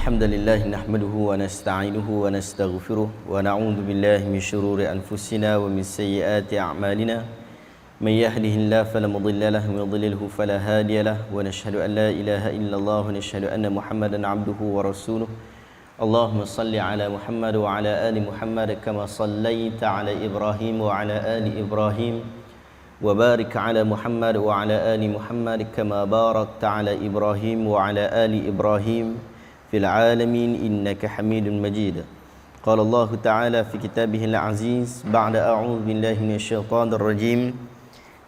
الحمد لله نحمده ونستعينه ونستغفره ونعوذ بالله من شرور أنفسنا ومن سيئات أعمالنا من يهده الله فلا مضل له ومن يضلله فلا هادي له ونشهد أن لا إله إلا الله ونشهد أن محمدا عبده ورسوله اللهم صل على محمد وعلى آل محمد كما صليت على إبراهيم وعلى آل إبراهيم وبارك على محمد وعلى آل محمد كما باركت على إبراهيم وعلى آل إبراهيم في العالمين إنك حميد مجيد. قال الله تعالى في كتابه العزيز بعد أعوذ بالله من الشيطان الرجيم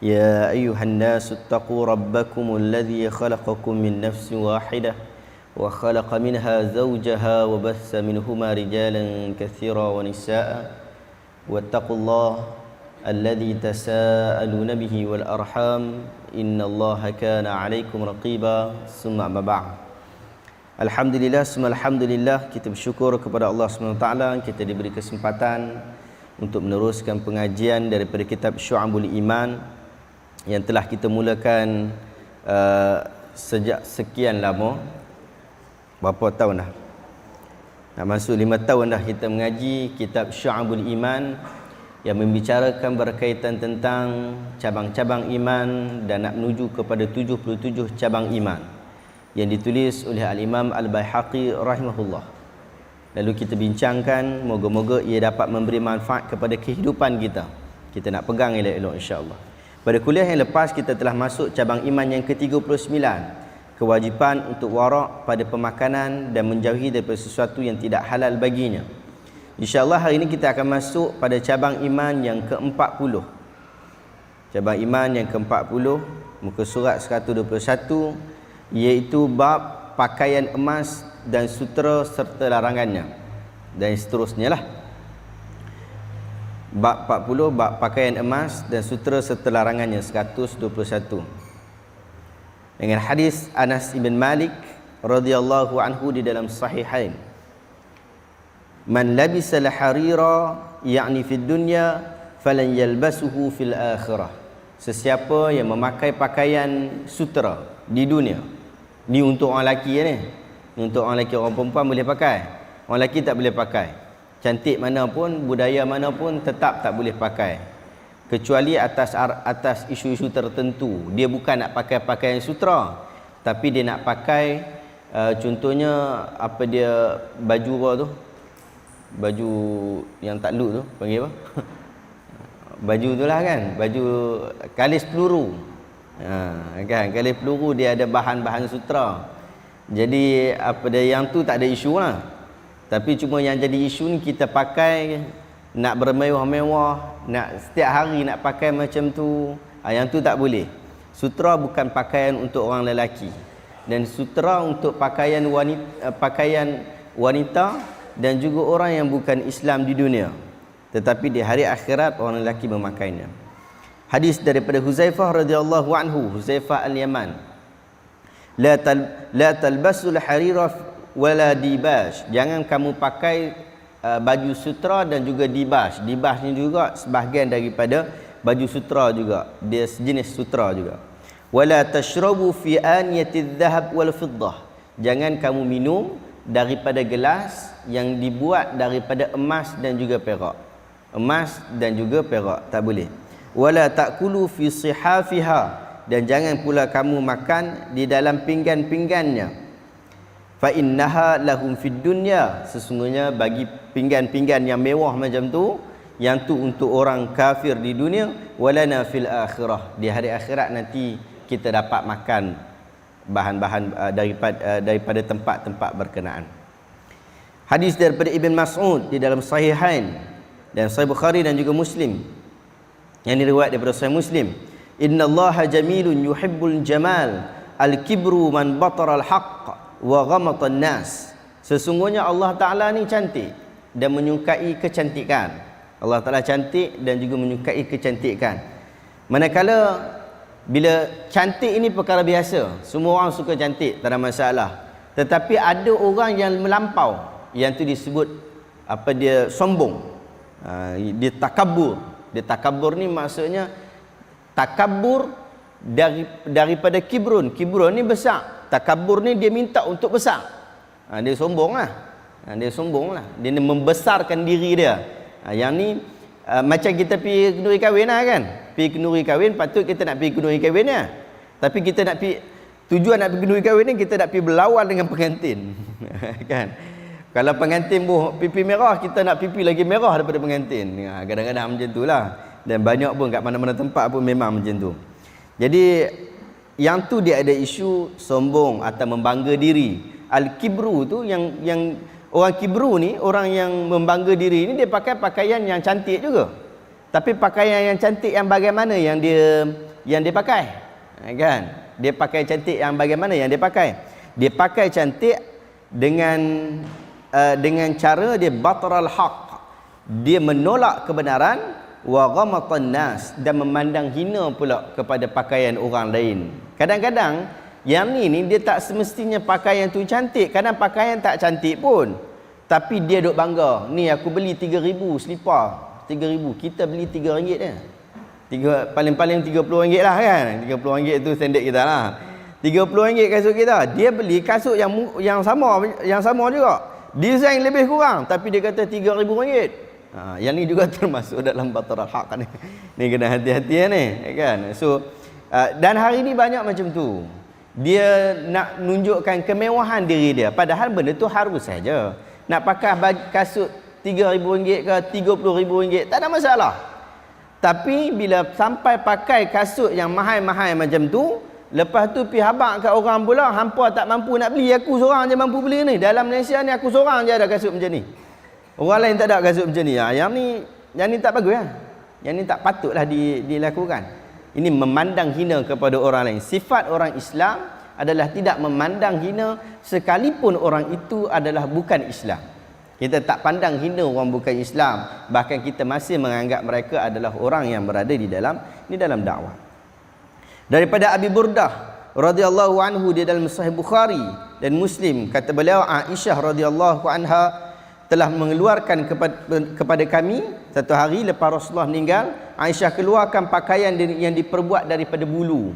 يا أيها الناس اتقوا ربكم الذي خلقكم من نفس واحدة وخلق منها زوجها وبث منهما رجالا كثيرا ونساء واتقوا الله الذي تساءلون به والأرحام إن الله كان عليكم رقيبا ثم أما بعد. Alhamdulillah, semua alhamdulillah, kita bersyukur kepada Allah SWT. Kita diberi kesempatan untuk meneruskan pengajian daripada kitab Syu'abul Iman yang telah kita mulakan sejak sekian lama. Berapa tahun dah? Nak masuk 5 tahun dah kita mengaji kitab Syu'abul Iman yang membicarakan berkaitan tentang cabang-cabang iman dan nak menuju kepada 77 cabang iman yang ditulis oleh Al-Imam Al-Baihaqi rahimahullah. Lalu kita bincangkan, moga-moga ia dapat memberi manfaat kepada kehidupan kita. Kita nak pegang elok-elok insya-Allah. Pada kuliah yang lepas kita telah masuk cabang iman yang ke-39, kewajipan untuk warak pada pemakanan dan menjauhi daripada sesuatu yang tidak halal baginya. InsyaAllah hari ini kita akan masuk pada cabang iman yang ke-40. Cabang iman yang ke-40, muka surat 121, iaitu bab pakaian emas dan sutera serta larangannya. Dan seterusnya lah. Bab 40, bab pakaian emas dan sutera serta larangannya, 121. Dengan hadis Anas ibn Malik radhiyallahu anhu di dalam Sahihain. Man labisa al-harira ya'ni fid dunya falan yalbasuhu fil akhirah. Sesiapa yang memakai pakaian sutera di dunia. Ni untuk orang lelaki ni. Untuk orang lelaki, orang perempuan boleh pakai. Orang lelaki tak boleh pakai. Cantik mana pun, budaya mana pun tetap tak boleh pakai. Kecuali atas isu-isu tertentu. Dia bukan nak pakai pakaian sutera, tapi dia nak pakai contohnya apa dia baju apa tu? Baju yang takluk tu panggil apa? Baju tu lah kan, baju kalis peluru. Kan kalis peluru dia ada bahan-bahan sutera. Jadi apa dia yang tu tak ada isu lah. Tapi cuma yang jadi isu ni kita pakai nak bermewah-mewah, nak setiap hari nak pakai macam tu. Yang tu tak boleh. Sutera bukan pakaian untuk orang lelaki. Dan sutera untuk pakaian wanita dan juga orang yang bukan Islam di dunia. Tetapi di hari akhirat orang lelaki memakainya. Hadis daripada Huzaifah radhiyallahu anhu, Huzaifah Al-Yaman. La talbasul harira wala dibash. Jangan kamu pakai baju sutra dan juga dibash. Dibash ni juga sebahagian daripada baju sutra juga. Dia sejenis sutra juga. Wala tashrabu fi aniyatidh dhahab wal fiddah. Jangan kamu minum daripada gelas yang dibuat daripada emas dan juga perak. Emas dan juga perak tak boleh. Wala ta'kulu fi sihafiha, dan jangan pula kamu makan di dalam pinggan-pinggannya. Fa innaha lahum fid dunya, sesungguhnya bagi pinggan-pinggan yang mewah macam tu, yang tu untuk orang kafir di dunia, walana fil akhirah, di hari akhirat nanti kita dapat makan bahan-bahan daripada tempat-tempat berkenaan. Hadis daripada Ibn Mas'ud di dalam Sahihain dan Sahih Bukhari dan juga Muslim, yang diriwayat daripada Sahih Muslim. Innallaha jamilun yuhibbul jamal, al-kibru man batara al-haqq wa ghamata an-nas. Sesungguhnya Allah Ta'ala ni cantik dan menyukai kecantikan. Allah Ta'ala cantik dan juga menyukai kecantikan. Manakala bila cantik ini perkara biasa, semua orang suka cantik, tak ada masalah. Tetapi ada orang yang melampau, yang tu disebut apa dia sombong. Dia takabur. Dia takabur ni maksudnya takabur daripada kibrun. Kibrun ni besar. Takabur ni dia minta untuk besar. Dia sombong lah. Dia sombong lah. Dia membesarkan diri dia. Yang ni macam kita pergi kenduri kahwin lah kan. Pergi kenduri kahwin, patut kita nak pergi kenduri kahwin lah. Tapi kita nak pergi, tujuan nak pergi kenduri kahwin ni, kita nak pergi berlawan dengan pengantin. Kan? Kalau pengantin pipi merah, kita nak pipi lagi merah daripada pengantin. Kadang-kadang macam tu lah. Dan banyak pun kat mana-mana tempat pun memang macam tu. Jadi yang tu dia ada isu sombong atau membangga diri. Al-kibru tu yang orang kibru ni, orang yang membangga diri ni, dia pakai pakaian yang cantik juga. Tapi pakaian yang cantik yang bagaimana yang dia pakai? Kan? Dia pakai cantik yang bagaimana yang dia pakai? Dia pakai cantik dengan cara dia batral haq. Dia menolak kebenaran wa ghamatan nas, dan memandang hina pula kepada pakaian orang lain. Kadang-kadang yang ni dia tak semestinya pakaian tu cantik, kadang pakaian tak cantik pun, tapi dia duk bangga. Ni aku beli 3,000 selipar, 3,000, kita beli RM3 je. Paling-paling RM30 lah kan. RM30 tu standard kita lah. RM30 kasut kita. Dia beli kasut yang sama juga. Desain lebih kurang, tapi dia kata RM3,000. Yang ni juga termasuk dalam batal haq ni. Ni kena hati-hati ni, kan. So dan hari ni banyak macam tu. Dia nak menunjukkan kemewahan diri dia, padahal benda tu harus saja. Nak pakai kasut RM3,000 ke RM30,000 tak ada masalah. Tapi bila sampai pakai kasut yang mahal-mahal macam tu, lepas tu pergi habaq kat orang pula, hampa tak mampu nak beli, aku seorang je mampu beli ni. Dalam Malaysia ni aku seorang je ada kasut macam ni. Orang lain tak ada kasut macam ni. Yang ni tak bagus lah. Yang ni tak patutlah dilakukan. Ini memandang hina kepada orang lain. Sifat orang Islam adalah tidak memandang hina sekalipun orang itu adalah bukan Islam. Kita tak pandang hina orang bukan Islam. Bahkan kita masih menganggap mereka adalah orang yang berada di dalam dakwah. Daripada Abi Burdah radhiyallahu anhu, di dalam Sahih Bukhari dan Muslim, kata beliau, Aisyah radhiyallahu anha telah mengeluarkan kepada kami satu hari lepas Rasulullah meninggal. Aisyah keluarkan pakaian yang diperbuat daripada bulu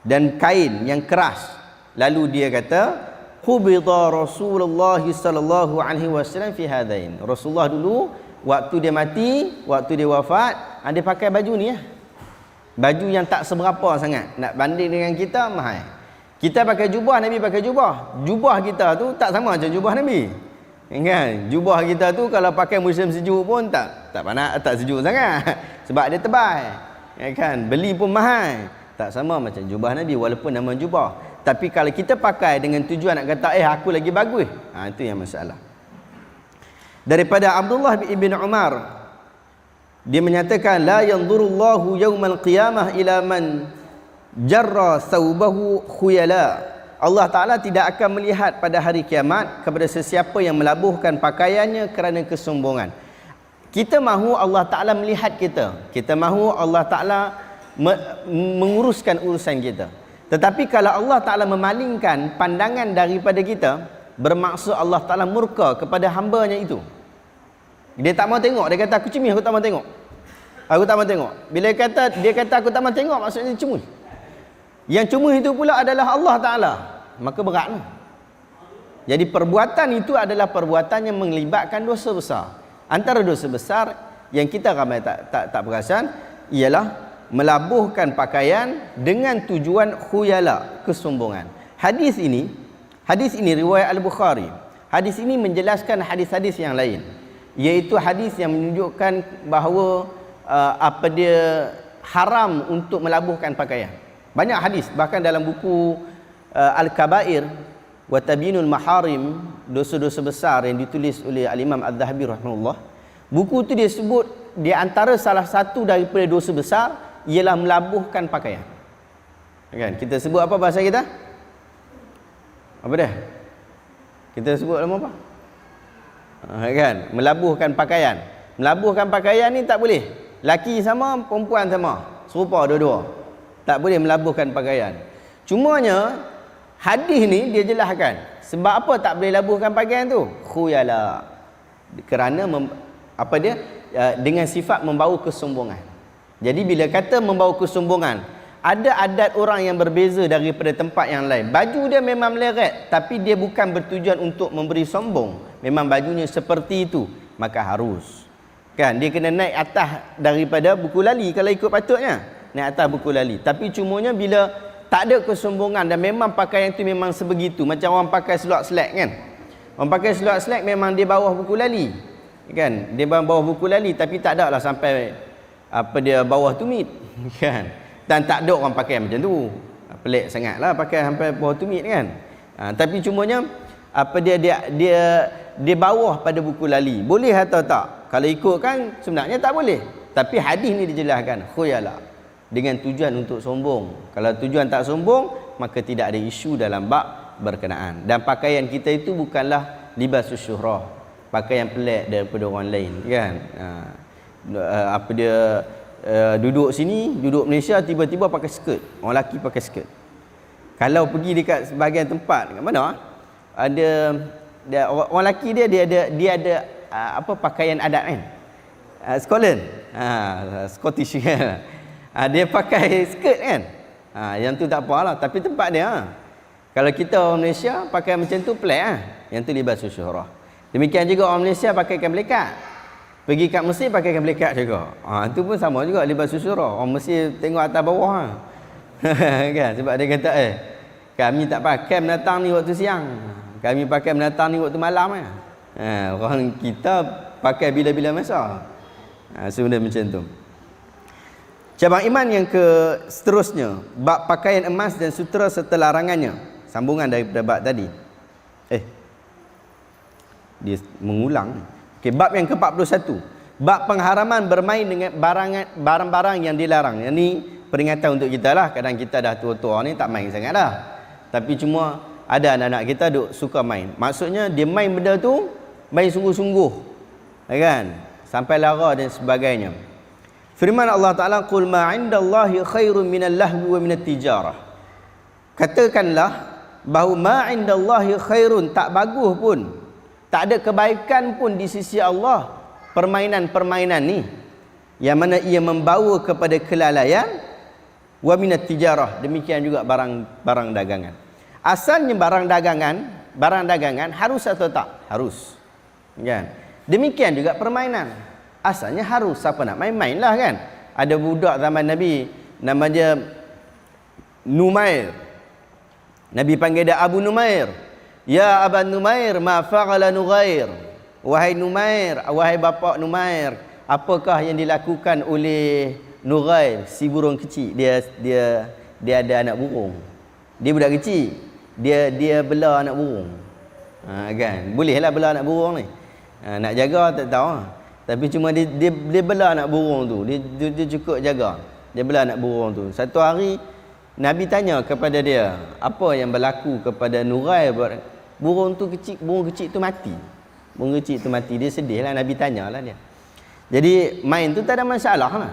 dan kain yang keras. Lalu dia kata, qubida Rasulullah sallallahu alaihi wasallam fi hadain. Rasulullah dulu waktu dia mati, waktu dia wafat, dia pakai baju ni lah. Baju yang tak seberapa sangat. Nak banding dengan kita, mahal. Kita pakai jubah, Nabi pakai jubah. Jubah kita tu tak sama macam jubah Nabi. Kan? Jubah kita tu kalau pakai musim sejuk pun tak panas, tak sejuk sangat. Sebab dia tebal. Kan? Beli pun mahal. Tak sama macam jubah Nabi walaupun nama jubah. Tapi kalau kita pakai dengan tujuan nak kata aku lagi bagus, itu yang masalah. Daripada Abdullah bin Umar, dia menyatakan, la yanzurullahu yaumal qiyamah ila man jarra thawbahu khuyala. Allah Ta'ala tidak akan melihat pada hari kiamat kepada sesiapa yang melabuhkan pakaiannya kerana kesombongan. Kita mahu Allah Ta'ala melihat kita. Kita mahu Allah Ta'ala menguruskan urusan kita. Tetapi kalau Allah Ta'ala memalingkan pandangan daripada kita, bermaksud Allah Ta'ala murka kepada hambanya itu. Dia tak mau tengok. Dia kata, aku cemih, aku tak mau tengok. Aku tak mau tengok. Bila dia kata aku tak mau tengok, maksudnya cemih. Yang cemih itu pula adalah Allah Ta'ala. Maka berat lah. Jadi perbuatan itu adalah perbuatan yang melibatkan dosa besar. Antara dosa besar yang kita ramai tak perasan ialah melabuhkan pakaian dengan tujuan khuyala, kesombongan. Hadis ini riwayat Al-Bukhari. Hadis ini menjelaskan hadis-hadis yang lain, iaitu hadis yang menunjukkan bahawa dia haram untuk melabuhkan pakaian. Banyak hadis, bahkan dalam buku Al-Kabair wa Tabyinul Maharim, dosa-dosa besar yang ditulis oleh Al-Imam Al-Zahabi rahimahullah, buku itu dia sebut di antara salah satu daripada dosa besar ialah melabuhkan pakaian. Kan? Kita sebut apa bahasa kita? Apa dia? Kita sebut nama apa? Kan? Melabuhkan pakaian. Melabuhkan pakaian ni tak boleh. Laki sama, perempuan sama. Serupa dua-dua. Tak boleh melabuhkan pakaian. Cumanya hadis ni dia jelaskan sebab apa tak boleh labuhkan pakaian tu? Khuyala. Kerana dengan sifat membawa kesombongan. Jadi bila kata membawa kesombongan, ada adat orang yang berbeza daripada tempat yang lain. Baju dia memang meleret, tapi dia bukan bertujuan untuk memberi sombong. Memang bajunya seperti itu, maka harus. Kan, dia kena naik atas daripada buku lali kalau ikut patutnya. Naik atas buku lali. Tapi cumanya bila tak ada kesombongan dan memang pakaian itu memang sebegitu. Macam orang pakai seluar slack kan. Orang pakai seluar slack memang dia bawah buku lali. Kan, dia bawah buku lali tapi tak ada lah sampai dia bawah tumit. Kan. Dan tak ada orang pakai macam tu. Pelik sangatlah pakai sampai bawah tumit kan. Tapi cumanya dia bawah pada buku lali. Boleh atau tak? Kalau ikut kan sebenarnya tak boleh. Tapi hadis ni dijelaskan khuyala, dengan tujuan untuk sombong. Kalau tujuan tak sombong, maka tidak ada isu dalam bab berkenaan. Dan pakaian kita itu bukanlah libasus syuhrah, pakaian pelik daripada orang lain kan. Duduk sini, duduk Malaysia, tiba-tiba pakai skirt. Orang lelaki pakai skirt. Kalau pergi dekat sebahagian tempat, dekat mana? Ada orang lelaki dia ada pakaian adat kan? Scotland. Scottish kan. Dia pakai skirt kan? Yang tu tak apalah, tapi tempat dia. Kalau kita orang Malaysia pakai macam tu pelik Yang tu libasus syuhrah. Demikian juga orang Malaysia pakaikan melekat. Pergi kat Mesir pakaikan melekat juga. Itu pun sama juga libasus syuhrah. Orang Mesir tengok atas bawah kan, sebab dia kata kami tak pakai menatang ni waktu siang. Kami pakai menatang ni waktu malam orang kita pakai bila-bila masa. Sebenarnya macam tu. Cabang iman yang ke seterusnya, bab pakaian emas dan sutera serta larangannya. Sambungan daripada bab tadi. Dia mengulang. Okey, bab yang ke-41. Bab pengharaman bermain dengan barang-barang yang dilarang. Yang ni peringatan untuk kita lah. Kadang kita dah tua-tua ni tak main sangat dah. Tapi cuma ada anak-anak kita duk suka main. Maksudnya dia main benda tu, main sungguh-sungguh. Kan? Sampai lara dan sebagainya. Firman Allah Ta'ala, Qul ma indallahi khairun minal lahwi wa minat tijarah. Katakanlah bahawa ma indallahi khairun, tak bagus pun, tak ada kebaikan pun di sisi Allah permainan-permainan ni, yang mana ia membawa kepada kelalaian, wa minat tijarah, demikian juga barang dagangan. Asalnya barang dagangan harus atau tak? Harus. Kan? Demikian juga permainan. Asalnya harus, siapa nak main-main lah kan. Ada budak zaman Nabi, nama dia Numair. Nabi panggil dia Abu Numair. Ya Abu Numair, ma fa'ala Nughair. Wahai Numair, wahai bapa Numair, apakah yang dilakukan oleh Nughair, si burung kecil? Dia ada anak burung. Dia budak kecil. Dia bela anak burung. Kan? Bolehlah bela anak burung ni. Nak jaga tak tahu. Tapi cuma dia bela anak burung tu. Dia cukup jaga. Dia bela anak burung tu. Satu hari Nabi tanya kepada dia, apa yang berlaku kepada Nughair? Burung kecil tu mati. Burung kecil tu mati. Dia sedih lah. Nabi tanyalah dia. Jadi main tu tak ada masalah lah.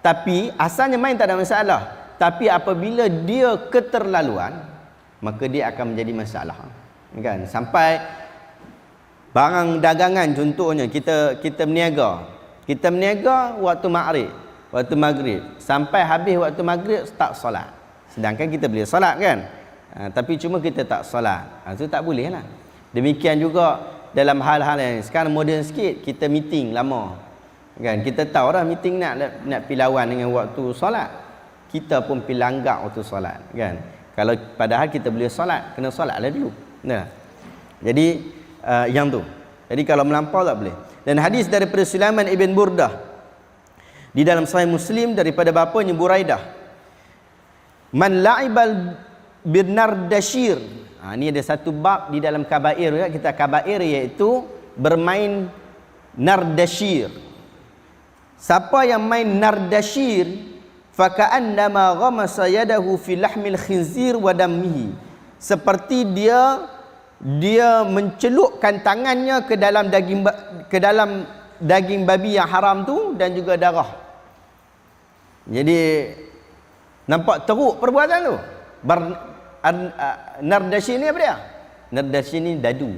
Tapi asalnya main tak ada masalah. Tapi apabila dia keterlaluan, maka dia akan menjadi masalah. Kan? Sampai barang dagangan contohnya kita berniaga. Kita berniaga waktu maghrib. Sampai habis waktu maghrib tak solat. Sedangkan kita boleh solat kan? Tapi cuma kita tak solat. Itu tak boleh lah. Demikian juga dalam hal-hal yang sekarang moden sikit, kita meeting lama. Kan? Kita tahu dah meeting nak pergi lawan dengan waktu solat. Kita pun pergi langgak waktu solat. Kan? Kalau padahal kita boleh solat, kena solatlah dulu. Nah. Jadi yang tu. Jadi kalau melampau tak boleh. Dan hadis daripada Sulaiman ibn Burdah di dalam Sahih Muslim daripada bapanya Buraidah. Man la'ibal birnardashir. Ini ada satu bab di dalam kabair juga. Kita kabair iaitu bermain nardashir. Siapa yang main nardashir, faka'annama ghamasa yadahu fi lahmil khinzir wa dammihi. Seperti dia mencelupkan tangannya ke dalam daging babi yang haram tu dan juga darah. Jadi nampak teruk perbuatan tu. Nardashi ni apa dia? Nardashi ni dadu.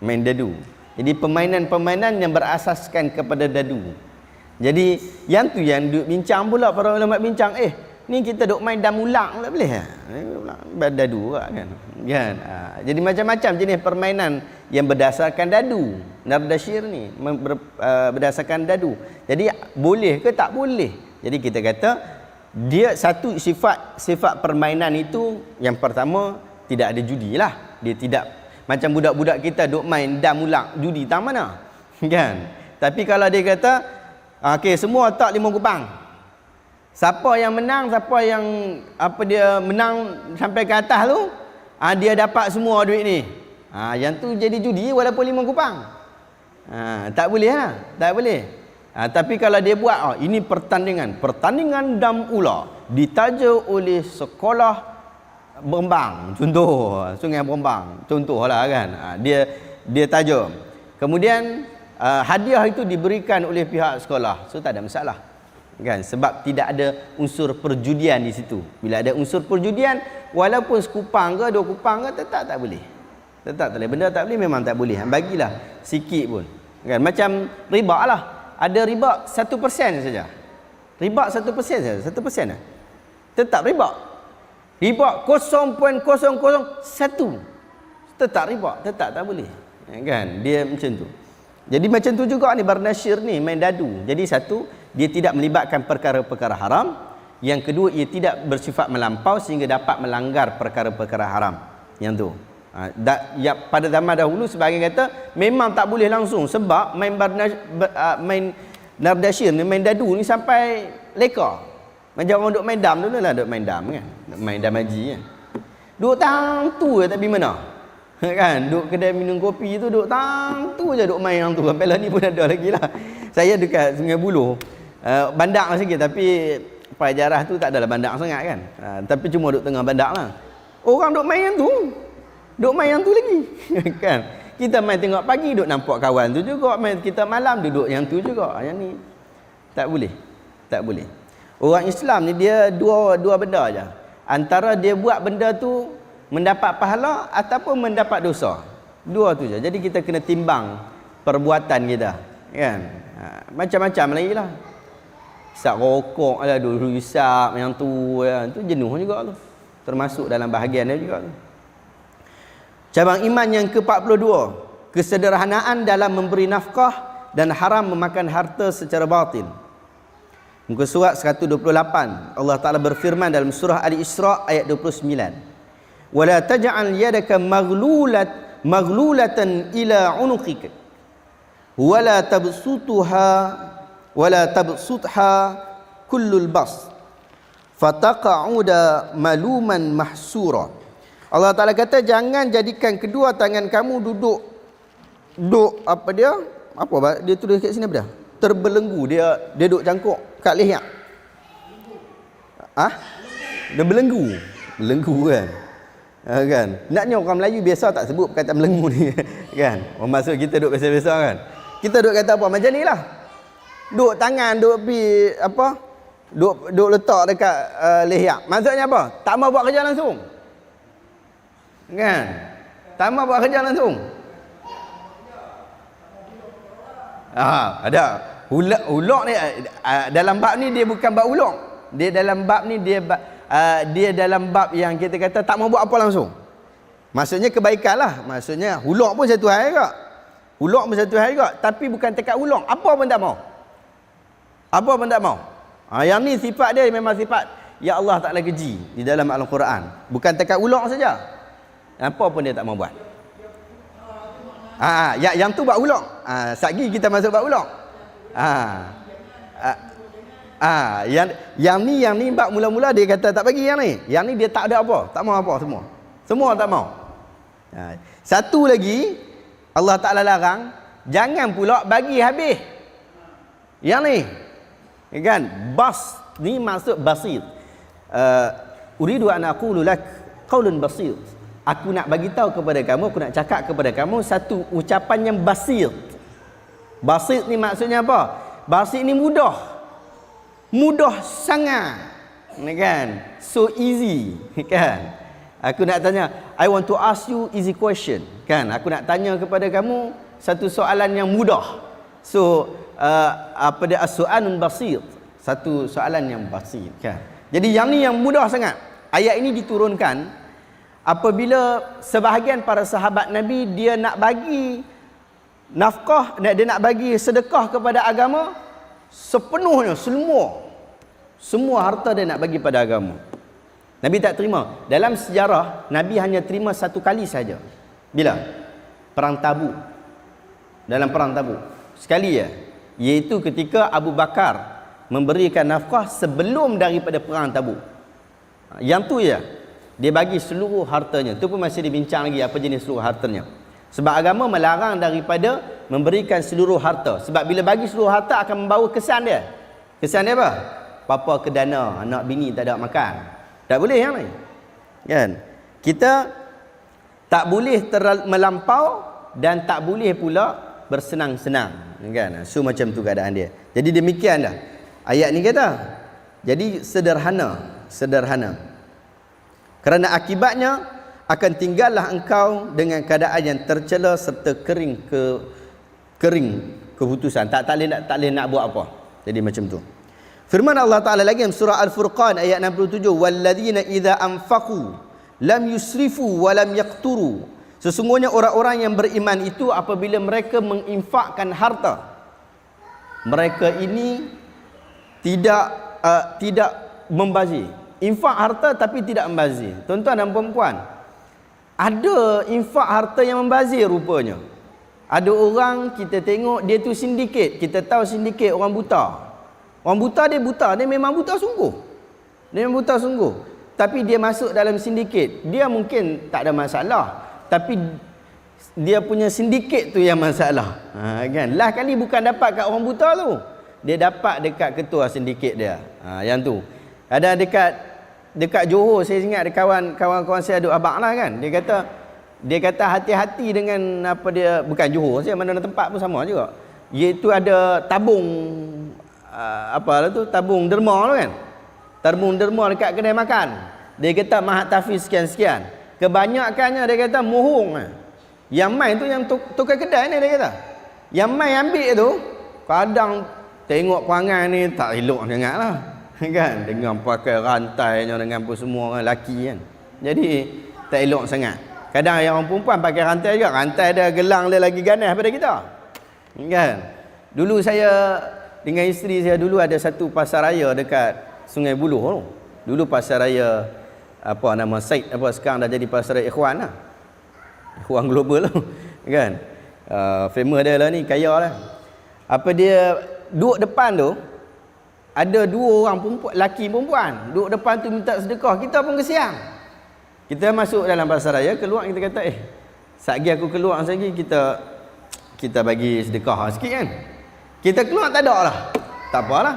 Main dadu. Jadi permainan-permainan yang berasaskan kepada dadu. Jadi yang tu yang duk bincang pula para ulama bincang, Ni kita duk main dam ulang tak boleh. Dadu kan. Kan. Jadi macam-macam jenis permainan yang berdasarkan dadu. Nardashir ni berdasarkan dadu. Jadi boleh ke tak boleh? Jadi kita kata dia satu sifat permainan itu, yang pertama tidak ada judi lah. Dia tidak macam budak-budak kita duk main dam ulang, judi tang mana? Kan. Tapi kalau dia kata okey, semua tak 5 kupang. Siapa yang menang, siapa yang dia menang sampai ke atas tu, dia dapat semua duit ni. Yang tu jadi judi walaupun 5 kupang. Tak boleh lah, tak boleh. Tapi kalau dia buat ini pertandingan dam ula ditaja oleh sekolah Berembang, contoh Sungai Berembang, contohlah kan. Dia taja. Kemudian hadiah itu diberikan oleh pihak sekolah. So tak ada masalah. Kan, sebab tidak ada unsur perjudian di situ. Bila ada unsur perjudian, walaupun sekupang ke 2 kupang ke, tetap tak boleh. Tetap tak boleh. Benda tak boleh memang tak boleh. Bagilah sikit pun. Kan, macam riba lah. Ada riba 1% saja. Riba 1% saja, 1% lah. Tetap riba. Riba 0.001. Tetap riba, tetap tak boleh. Kan, dia macam tu. Jadi macam tu juga ni barnasyir ni, main dadu. Jadi satu, dia tidak melibatkan perkara-perkara haram. Yang kedua, ia tidak bersifat melampau sehingga dapat melanggar perkara-perkara haram. Yang tu. Pada zaman dahulu sebahagian kata memang tak boleh langsung, sebab main nardashir ni, main dadu ni sampai leka. Macam orang duk main dam dulu lah, duk main dam kan. Duk main dam haji kan. Duk tang tu tak pergi mana. Kan, duk kedai minum kopi tu duk tang tu je duk main yang tu. Sampai lah ni pun ada lagi lah. Saya dekat Sungai Buloh, bandak sikit, tapi pelajarah tu tak adalah bandak sangat kan. Tapi cuma duk tengah bandak lah. Orang duk main yang tu, duk main yang tu lagi. Kan, kita main tengok pagi duk nampak kawan tu juga, main kita malam duduk yang tu juga. Yang ni tak boleh, tak boleh. Orang Islam ni dia dua benda aja. Antara dia buat benda tu mendapat pahala ataupun mendapat dosa. Dua tu je. Jadi kita kena timbang perbuatan kita, kan. Macam-macam lagi lah. Isap rokok lah, dulu isap yang tu ya. Tu jenuh juga tu. Termasuk dalam bahagian dia juga tu. Cabang iman yang ke-42, kesederhanaan dalam memberi nafkah dan haram memakan harta secara batil. Muka surat 128, Allah Ta'ala berfirman dalam surah Al-Isra ayat 29. Wala taj'al yadaka maghlulatan ila 'unuqika wala tabsutha kullul bas fataqa'uda maluman mahsura. Allah Ta'ala kata jangan jadikan kedua tangan kamu duduk dia tulis kat sini apa dah? Terbelenggu, dia duduk cangkuk kat leher. Dia belenggu kan. Kan, naknya orang Melayu biasa tak sebut perkataan belenggu ni. Kan, orang masuk kita duduk biasa-biasa kan. Kita duduk kata apa macam ni lah. Duduk tangan duduk duduk letak dekat leher. Maksudnya apa? Tak mau buat kerja langsung. Kan, tak mau buat kerja langsung. Ada ulok ni dalam bab ni dia bukan bab ulok. Dia dalam bab ni dia dalam bab yang kita kata tak mau buat apa langsung. Maksudnya kebaikan lah. Maksudnya ulok pun satu hal juga. Ulok pun satu hal juga. Tapi bukan tekad ulok. Apa pun tak mau. Apa pun tak mau. Yang ni sifat dia memang sifat ya Allah Ta'ala keji di dalam Al-Quran. Bukan tekad ulok saja. Apa pun dia tak mau buat. Yang tu buat ulok. Satgi kita masuk buat ulok. Yang ni bab mula-mula dia kata tak bagi yang ni. Yang ni dia tak ada apa, tak mau apa semua. Semua tak mau. Satu lagi Allah Ta'ala larang, jangan pula bagi habis. Yang ni. Kan? Bas ni maksud basit. Uridu an aqulu lak qaulun basit. Aku nak bagi tahu kepada kamu, aku nak cakap kepada kamu satu ucapan yang basit. Basit ni maksudnya apa? Basit ni mudah. Mudah sangat. Kan? So easy. Kan? Aku nak tanya, I want to ask you easy question. Kan? Aku nak tanya kepada kamu satu soalan yang mudah. So, as-su'alun basit. Satu soalan yang basit. Kan? Jadi yang ni yang mudah sangat. Ayat ini diturunkan apabila sebahagian para sahabat Nabi dia nak bagi nafkah, dia nak bagi sedekah kepada agama sepenuhnya, semua harta dia nak bagi pada agama. Nabi tak terima. Dalam sejarah Nabi hanya terima satu kali saja. Bila? Perang Tabuk. Dalam perang Tabuk sekali ya, iaitu ketika Abu Bakar memberikan nafkah sebelum daripada perang Tabuk. Yang tu ya, dia bagi seluruh hartanya. Tu pun masih dibincang lagi apa jenis seluruh hartanya. Sebab agama melarang daripada memberikan seluruh harta. Sebab bila bagi seluruh harta akan membawa kesan dia. Kesan dia apa? Papa kedana, anak bini tak ada makan. Tak boleh yang ni. Kan? Kita tak boleh melampau dan tak boleh pula bersenang-senang. Kan? So macam tu keadaan dia. Jadi demikian dah. Ayat ni kata. Jadi sederhana. Kerana akibatnya akan tinggallah engkau dengan keadaan yang tercela serta kering keputusan. Tak boleh nak buat apa. Jadi macam tu. Firman Allah Ta'ala lagi dalam surah Al-Furqan ayat 67. Walladzina idza anfaqu lam yusrifu wa lam yaqturu. Sesungguhnya orang-orang yang beriman itu apabila mereka menginfakkan harta, mereka ini tidak membazir. Infak harta tapi tidak membazir. Tuan-tuan dan puan-puan, ada infak harta yang membazir rupanya. Ada orang kita tengok dia tu sindiket. Kita tahu sindiket orang buta. Orang buta, dia memang buta sungguh. Dia memang buta sungguh. Tapi dia masuk dalam sindiket. Dia mungkin tak ada masalah, tapi dia punya sindiket tu yang masalah. Kan? Lah kali bukan dapat kat orang buta tu. Dia dapat dekat ketua sindiket dia. Yang tu. Ada dekat Johor, saya ingat ada kawan-kawan saya duk abang lah kan. Dia kata hati-hati dengan apa dia, bukan Johor, saya mana tempat pun sama juga. Iaitu ada tabung tabung derma tu kan. Tabung derma dekat kedai makan. Dia kata mahat tafiz sekian-sekian. Kebanyakannya dia kata mohong. Yang main tu yang tukar kedai ni dia kata. Yang main ambil tu kadang tengok perangai ni tak elok sangatlah. Kan, dengan pakai rantainya dengan apa semua orang lelaki kan. Jadi tak elok sangat. Kadang yang orang perempuan pakai rantai juga. Rantai dia, gelang dia lagi ganas daripada kita. Kan? Dulu saya dengan isteri saya dulu ada satu pasar raya dekat Sungai Buloh tu. Dulu pasar raya apa nama Said apa, sekarang dah jadi pasar raya Ikhwan lah. Ikhwan Global tu. Kan? Famous dia lah ni, kaya lah. Apa dia duduk depan tu, ada dua orang perempuan, laki perempuan duduk depan tu minta sedekah. Kita pun kesian. Kita masuk dalam pasar raya, keluar kita kata satgi aku keluar satgi kita bagi sedekah sikit kan. Kita keluar tak ada lah. Tak apalah.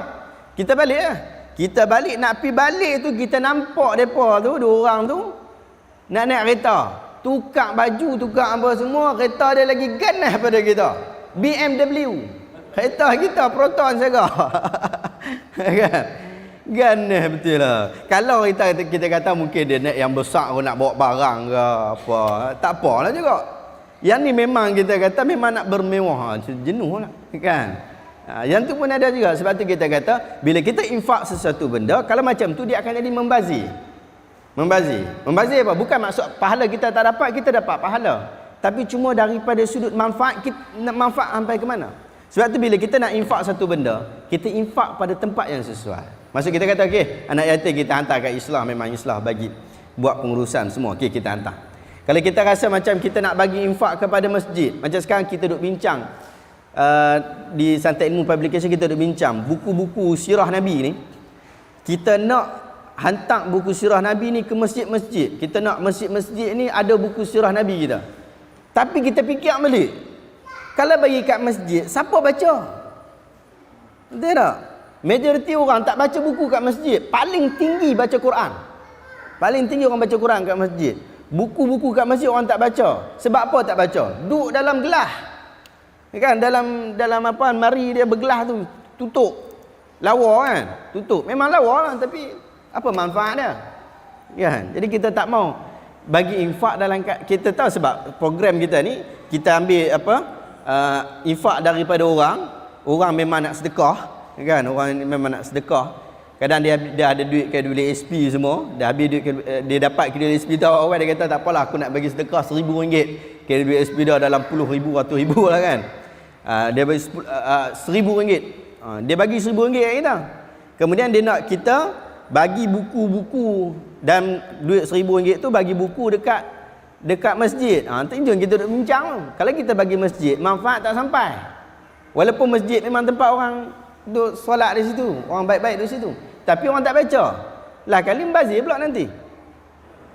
Kita balik lah. Kita balik, nak pergi balik tu kita nampak depa tu dua orang tu nak naik kereta. Tukar baju, tukar apa semua, kereta dia lagi ganas pada kita. BMW. Kereta kita Proton saja. Kan? Ganas betul lah. Kalau kita kata mungkin dia naik yang besar, nak bawa barang ke apa, tak apalah juga. Yang ni memang kita kata memang nak bermewah, jenuh lah. Kan? Yang tu pun ada juga. Sebab tu kita kata bila kita infak sesuatu benda, kalau macam tu dia akan jadi membazir. Membazir apa? Bukan maksud pahala kita tak dapat, kita dapat pahala. Tapi cuma daripada sudut manfaat, kita nak manfaat sampai ke mana? Sebab tu bila kita nak infak satu benda, kita infak pada tempat yang sesuai. Maksud kita kata anak yatim kita hantar kat Islah, memang Islah bagi buat pengurusan semua, kita hantar. Kalau kita rasa macam kita nak bagi infak kepada masjid, macam sekarang kita duk bincang di Santai Ilmu Publication, kita duk bincang buku-buku sirah Nabi ni. Kita nak hantar buku sirah Nabi ni ke masjid-masjid. Kita nak masjid-masjid ni ada buku sirah Nabi kita. Tapi kita fikir balik, kalau bagi kat masjid, siapa baca? Betul tak? Majoriti orang tak baca buku kat masjid. Paling tinggi baca Quran. Paling tinggi orang baca Quran kat masjid. Buku-buku kat masjid orang tak baca. Sebab apa tak baca? Duduk dalam gelas. Kan? Dalam apa, mari dia bergelas tu, tutup. Lawa kan? Tutup. Memang lawa lah, tapi apa manfaat dia? Kan? Jadi kita tak mau bagi infak dalam, kita tahu sebab program kita ni, kita ambil apa? Infak daripada orang memang nak sedekah, kan? Orang memang nak sedekah. Kadang dia ada duit ke duit SP semua, dah habis duit dia dapat ke duit SP tu awal dia kata tak apalah aku nak bagi sedekah RM1,000 ke duit SP dah dalam puluh ribu, ratus ribu lah kan. Dia bagi RM1,000. Dia bagi RM1,000 kat kita. Kemudian dia nak kita bagi buku-buku dan duit RM1,000 tu bagi buku dekat masjid. Tu kita duduk bincang. Kalau kita bagi masjid, manfaat tak sampai. Walaupun masjid memang tempat orang duduk solat di situ, orang baik-baik di situ. Tapi orang tak baca. Lah kali membazir pula nanti.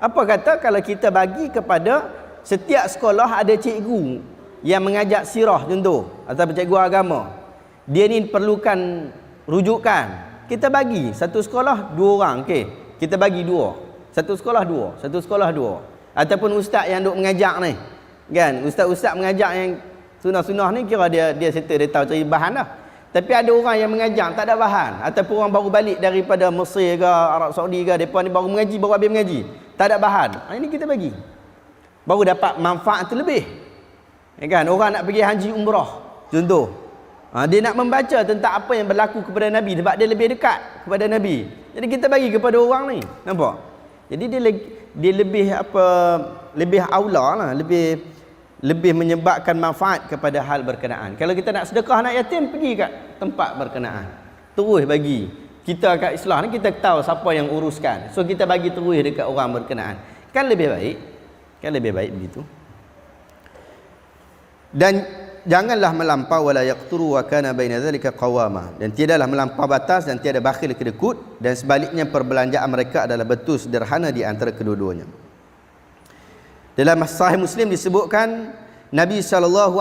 Apa kata kalau kita bagi kepada setiap sekolah ada cikgu yang mengajak sirah contoh atau cikgu agama. Dia ni perlukan rujukan. Kita bagi satu sekolah 2 orang, okey. Kita bagi 2. Satu sekolah 2, satu sekolah 2. Ataupun ustaz yang duk mengajak ni. Kan? Ustaz-ustaz mengajak yang sunah-sunah ni kira dia settle, dia tahu cari bahan dah. Tapi ada orang yang mengajar tak ada bahan, ataupun orang baru balik daripada Mesir ke Arab Saudi ke, depa ni baru mengaji, baru habis mengaji, tak ada bahan. Ini kita bagi. Baru dapat manfaat tu lebih. Ya kan? Orang nak pergi haji umrah contoh. Dia nak membaca tentang apa yang berlaku kepada Nabi sebab dia lebih dekat kepada Nabi. Jadi kita bagi kepada orang ni. Nampak? Jadi dia lebih aula lah, lebih menyebabkan manfaat kepada hal berkenaan. Kalau kita nak sedekah anak yatim, pergi kat tempat berkenaan. Terus bagi. Kita kat Islam ni kita tahu siapa yang uruskan. So kita bagi terus dekat orang berkenaan. Kan lebih baik. Kan lebih baik begitu. Dan janganlah melampau wala yaqturu wa kana baina dzalika qawama. Dan tiadalah melampau batas dan tiada bakhil kedekut, dan sebaliknya perbelanjaan mereka adalah betul sederhana di antara kedua-duanya. Dalam Sahih Muslim disebutkan Nabi SAW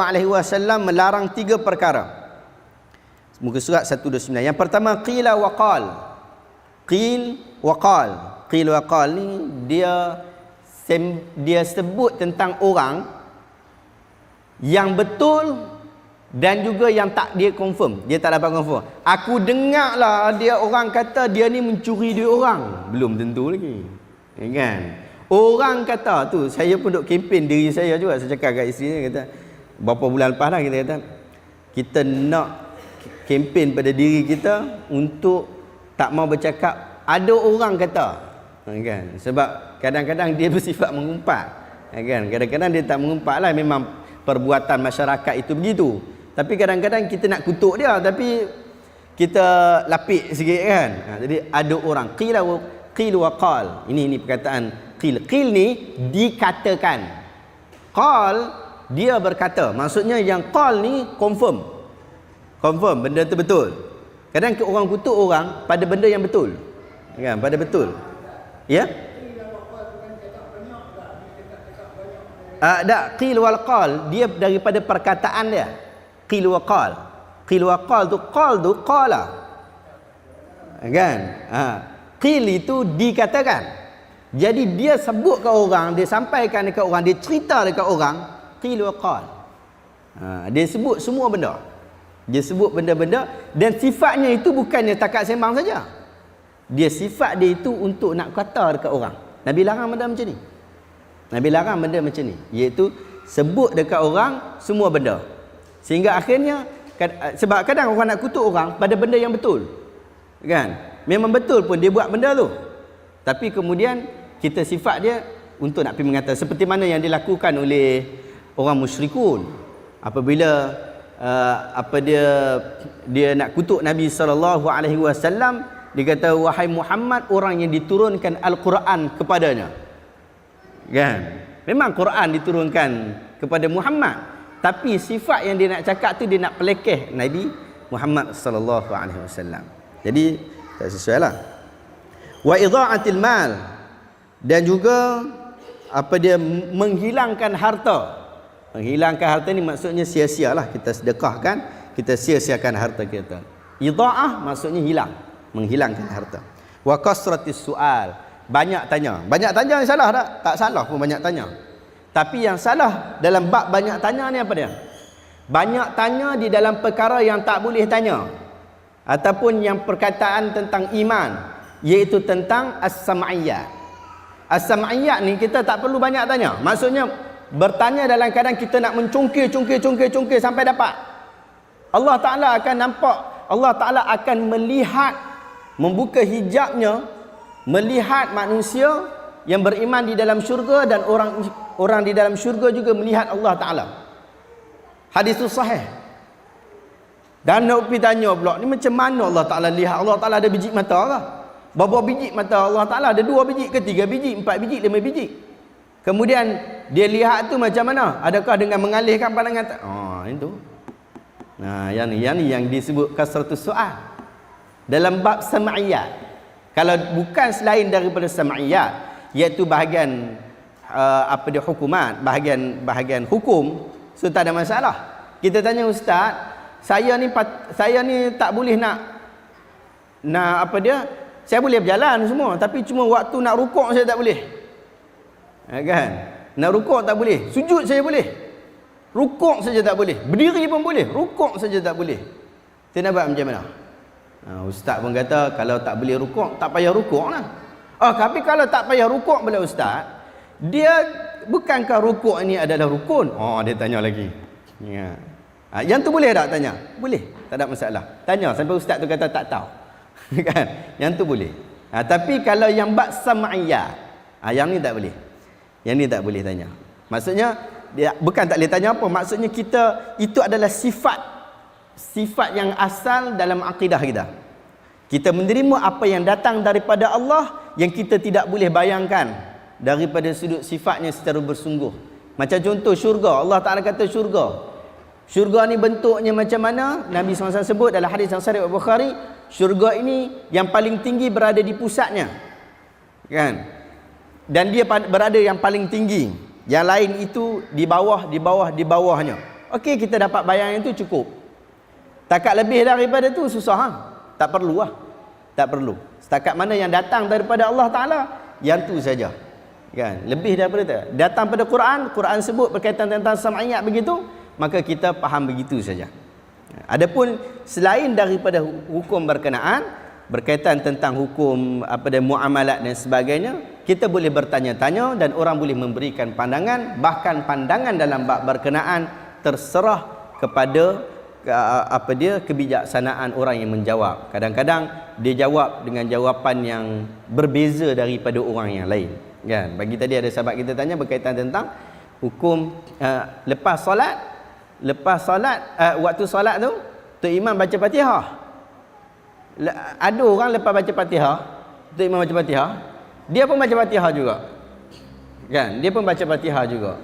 melarang 3 perkara. Muka surat 129. Yang pertama, qila wa qal. Qil wa qal. Qil wa qal ni dia sebut tentang orang yang betul dan juga yang tak dia confirm. Dia tak dapat confirm. Aku dengar lah dia orang kata dia ni mencuri duit orang. Belum tentu lagi. Ya kan? Orang kata tu, saya pun duk kempen diri saya juga. Saya cakap kat isteri saya, kata berapa bulan lepas dah kita kata kita nak kempen pada diri kita untuk tak mau bercakap ada orang kata. Kan? Sebab kadang-kadang dia bersifat mengumpat. Kan? Kadang-kadang dia tak mengumpat lah, memang perbuatan masyarakat itu begitu. Tapi kadang-kadang kita nak kutuk dia, tapi kita lapik sikit kan. Jadi ada orang qil wa qal. Ini perkataan qil. Qil ni dikatakan. Qal dia berkata. Maksudnya yang qal ni confirm. Confirm benda tu betul. Kadang orang kutuk orang pada benda yang betul. Kan? Pada betul. Ya? Tak, qil wal qal dia daripada perkataan dia. Qil wa qal. Qil wa qal tu qala. Kan? Qil itu dikatakan. Jadi dia sebut ke orang, dia sampaikan dekat orang, dia cerita dekat orang, qil wa qal. Dia sebut semua benda. Dia sebut benda-benda, dan sifatnya itu bukannya takat sembang saja. Dia sifat dia itu untuk nak kata dekat orang. Nabi larang benda macam ni. Nabi larang benda macam ni, iaitu sebut dekat orang semua benda. Sehingga akhirnya sebab kadang orang nak kutuk orang pada benda yang betul. Kan? Memang betul pun dia buat benda tu. Tapi kemudian kita sifat dia untuk nak pergi mengatakan seperti mana yang dilakukan oleh orang musyrikun apabila dia nak kutuk Nabi SAW. Dia kata, wahai Muhammad, orang yang diturunkan Al-Quran kepadanya. Kan? Memang Quran diturunkan kepada Muhammad, tapi sifat yang dia nak cakap tu dia nak pelekeh Nabi Muhammad SAW. Jadi tak sesuai lah. Wa idha'atil mal, dan juga dia menghilangkan harta. Menghilangkan harta ni maksudnya sia-sia lah. Kita sedekahkan, kita sia-siakan harta kita. Idha'ah maksudnya hilang, menghilangkan harta. Wa kasratis su'al, banyak tanya. Banyak tanya ni salah tak? Tak salah pun banyak tanya. Tapi yang salah dalam bab banyak tanya ni apa dia? Banyak tanya di dalam perkara yang tak boleh tanya, ataupun yang perkataan tentang iman, iaitu tentang as-sam'iyat. As-sam'iyat ni kita tak perlu banyak tanya. Maksudnya bertanya dalam keadaan kita nak mencungkir sampai dapat. Allah Ta'ala akan nampak, Allah Ta'ala akan melihat membuka hijabnya, melihat manusia yang beriman di dalam syurga, dan orang di dalam syurga juga melihat Allah Ta'ala. Hadis itu sahih. Dan nak pergi tanya pula, ni macam mana Allah Ta'ala lihat? Allah Ta'ala ada biji mata lah. Berapa biji mata Allah Ta'ala? Ada 2 biji ke 3 biji, 4 biji, 5 biji? Kemudian dia lihat tu macam mana? Adakah dengan mengalihkan pandangan? Itu. Nah, yang ni yang disebut kasratus soal dalam bab sam'iyat. Kalau bukan selain daripada sam'iyat, iaitu bahagian hukumat, bahagian hukum, so tak ada masalah. Kita tanya ustaz, saya ni tak boleh saya boleh berjalan semua, tapi cuma waktu nak rukuk saya tak boleh. Kan? Nak rukuk tak boleh, sujud saya boleh, rukuk saja tak boleh, berdiri pun boleh, rukuk saja tak boleh. Kita nak buat macam mana? Ustaz pun kata kalau tak boleh rukuk, tak payah rukuk lah. Tapi kalau tak payah rukuk pula ustaz, dia bukankah rukuk ini adalah rukun? Dia tanya lagi. Ya. Yang tu boleh tak tanya? Boleh, tak ada masalah. Tanya sampai ustaz tu kata tak tahu. Kan? Yang tu boleh. Tapi kalau yang bab sam'iyah, yang ni tak boleh. Yang ni tak boleh tanya. Maksudnya dia bukan tak boleh tanya apa, maksudnya kita itu adalah sifat yang asal dalam akidah kita. Kita menerima apa yang datang daripada Allah yang kita tidak boleh bayangkan daripada sudut sifatnya secara bersungguh. Macam contoh syurga, Allah Ta'ala kata syurga. Syurga ni bentuknya macam mana? Nabi SAW sebut dalam hadis yang sahih Bukhari, syurga ini yang paling tinggi berada di pusatnya. Kan? Dan dia berada yang paling tinggi. Yang lain itu di bawahnya. Okey, kita dapat bayang itu cukup. Takat lebih daripada tu susah. Tak perlu lah. Tak perlu. Setakat mana yang datang daripada Allah Ta'ala, yang tu saja. Kan? Lebih daripada tu. Datang pada Quran sebut berkaitan tentang sam'iyat begitu, maka kita faham begitu saja. Adapun selain daripada hukum berkenaan, berkaitan tentang hukum muamalat dan sebagainya, kita boleh bertanya-tanya dan orang boleh memberikan pandangan, bahkan pandangan dalam bab berkenaan terserah kepada kebijaksanaan orang yang menjawab. Kadang-kadang dia jawab dengan jawapan yang berbeza daripada orang yang lain. Kan? Bagi tadi ada sahabat kita tanya berkaitan tentang hukum lepas solat, waktu solat tu tok imam baca Fatihah. Ada orang lepas baca Fatihah, tok imam baca Fatihah, dia pun baca Fatihah juga. Kan? Dia pun baca Fatihah juga.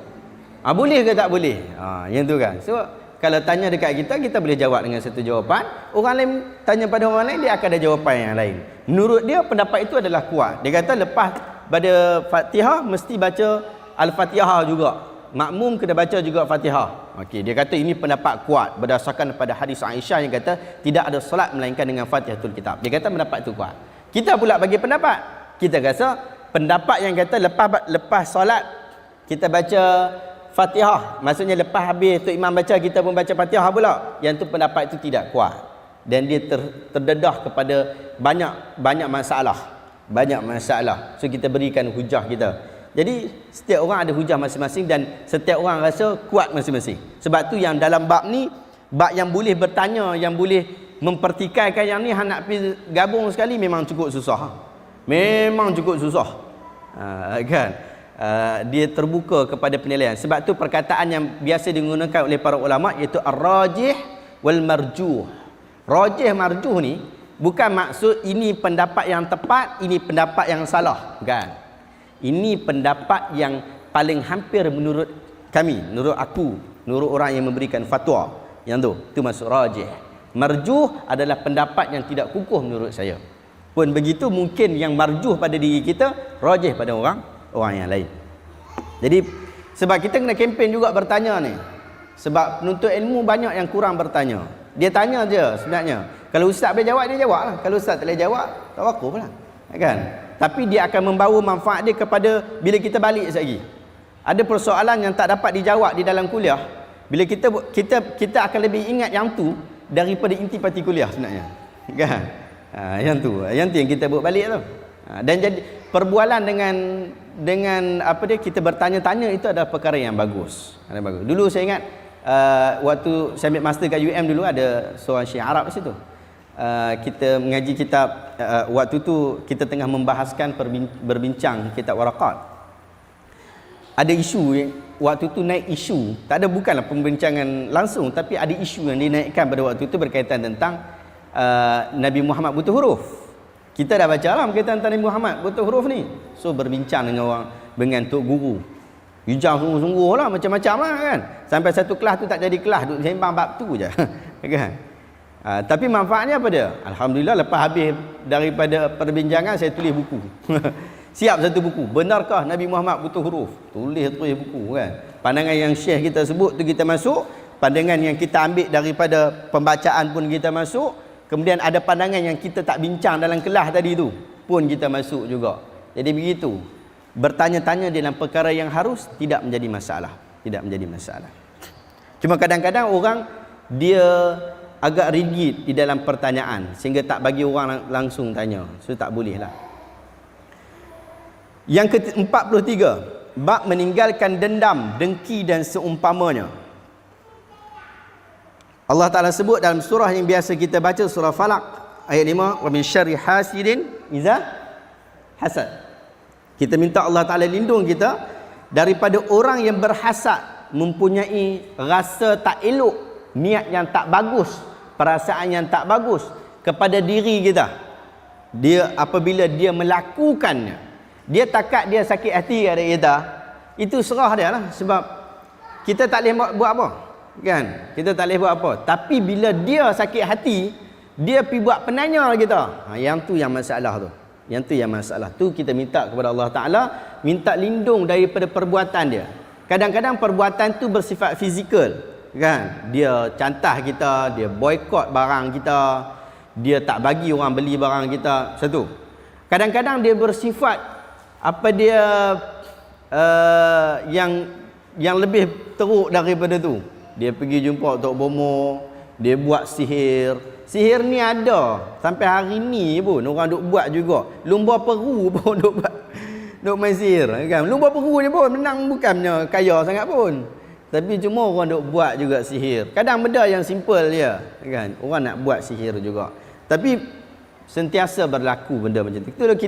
Boleh ke tak boleh? Yang tu kan. So kalau tanya dekat kita, kita boleh jawab dengan satu jawapan. Orang lain tanya pada orang lain, dia akan ada jawapan yang lain. Menurut dia, pendapat itu adalah kuat. Dia kata lepas pada Fatihah, mesti baca Al-Fatihah juga. Makmum kena baca juga Fatihah. Okey, dia kata ini pendapat kuat berdasarkan pada hadis Aisyah yang kata tidak ada solat melainkan dengan Fatihatul Kitab. Dia kata pendapat itu kuat. Kita pula bagi pendapat. Kita rasa pendapat yang kata lepas solat kita baca Fatihah, maksudnya lepas habis tok imam baca kita pun baca Fatihah pula, yang tu pendapat itu tidak kuat dan dia terdedah kepada banyak masalah. So kita berikan hujah kita. Jadi setiap orang ada hujah masing-masing dan setiap orang rasa kuat masing-masing. Sebab tu yang dalam bab ni, bab yang boleh bertanya, yang boleh mempertikaikan yang ni, hang nak pergi gabung sekali memang cukup susah. Kan? Dia terbuka kepada penilaian. Sebab tu perkataan yang biasa digunakan oleh para ulama iaitu ar-rajih wal marjuh. Rajih marjuh ni bukan maksud ini pendapat yang tepat, ini pendapat yang salah, bukan. Ini pendapat yang paling hampir menurut kami, menurut aku, menurut orang yang memberikan fatwa. Yang tu maksud rajih. Marjuh adalah pendapat yang tidak kukuh menurut saya. Pun begitu mungkin yang marjuh pada diri kita, rajih pada orang yang lain. Jadi sebab kita kena kempen juga bertanya ni. Sebab penuntut ilmu banyak yang kurang bertanya. Dia tanya je sebenarnya. Kalau ustaz boleh jawab, dia jawab lah. Kalau ustaz tak boleh jawab, tak wakuf lah. Kan? Tapi dia akan membawa manfaat dia kepada bila kita balik lagi. Ada persoalan yang tak dapat dijawab di dalam kuliah. Bila kita akan lebih ingat yang tu daripada intipati kuliah sebenarnya. Kan? Yang tu yang kita buat balik tu. Dan jadi perbualan dengan kita bertanya-tanya itu adalah perkara yang bagus. Dulu saya ingat waktu saya ambil master kat UM dulu ada seorang Syekh Arab di situ. kita mengaji kitab, waktu tu kita tengah membahaskan berbincang kitab Waraqat. Ada isu waktu tu naik isu, tak ada, bukanlah pembincangan langsung, tapi ada isu yang dinaikkan pada waktu itu berkaitan tentang Nabi Muhammad buta huruf. Kita dah baca lah berkaitan tentang Nabi Muhammad buta huruf ni. So berbincang dengan orang, dengan tok guru. Hijau sungguh-sungguh lah, macam-macam lah kan. Sampai satu kelas tu tak jadi kelas, duduk sembang bab tu je. Kan? Tapi manfaatnya apa dia? Alhamdulillah, lepas habis daripada perbincangan saya tulis buku. Siap satu buku. Benarkah Nabi Muhammad buta huruf? Tulis buku kan. Pandangan yang Syekh kita sebut tu kita masuk, pandangan yang kita ambil daripada pembacaan pun kita masuk, kemudian ada pandangan yang kita tak bincang dalam kelas tadi tu pun kita masuk juga. Jadi begitu. Bertanya-tanya dalam perkara yang harus tidak menjadi masalah. Tidak menjadi masalah. Cuma kadang-kadang orang dia agak rigid di dalam pertanyaan sehingga tak bagi orang langsung tanya. So tak boleh lah. Yang ke-43, bab meninggalkan dendam, dengki dan seumpamanya. Allah Ta'ala sebut dalam surah yang biasa kita baca, surah Falaq ayat 5, wa min syarri hasidin iza hasad. Kita minta Allah Ta'ala lindung kita daripada orang yang berhasad, mempunyai rasa tak elok, niat yang tak bagus, perasaan yang tak bagus kepada diri kita. Dia apabila dia melakukannya, dia takat dia sakit hati pada kita, itu serah dia lah. Sebab kita tak boleh buat apa kan, kita tak boleh buat apa. Tapi bila dia sakit hati, dia pergi buat penanya kita, yang tu yang masalah tu. Yang tu yang masalah tu, kita minta kepada Allah Ta'ala, minta lindung daripada perbuatan dia. Kadang-kadang perbuatan tu bersifat fizikal kan, dia cantah kita, dia boykot barang kita, dia tak bagi orang beli barang kita. Satu. Kadang-kadang dia bersifat apa dia yang lebih teruk daripada tu. Dia pergi jumpa Tok Bomo, dia buat sihir. Sihir ni ada sampai hari ni pun orang duk buat juga. Lumba Peru pun duk buat, duk main sihir kan. Lumba Peru ni pun menang, bukannya kaya sangat pun. Tapi cuma orang duk buat juga sihir. Kadang benda yang simple je kan, orang nak buat sihir juga. Tapi sentiasa berlaku benda macam tu. Itulah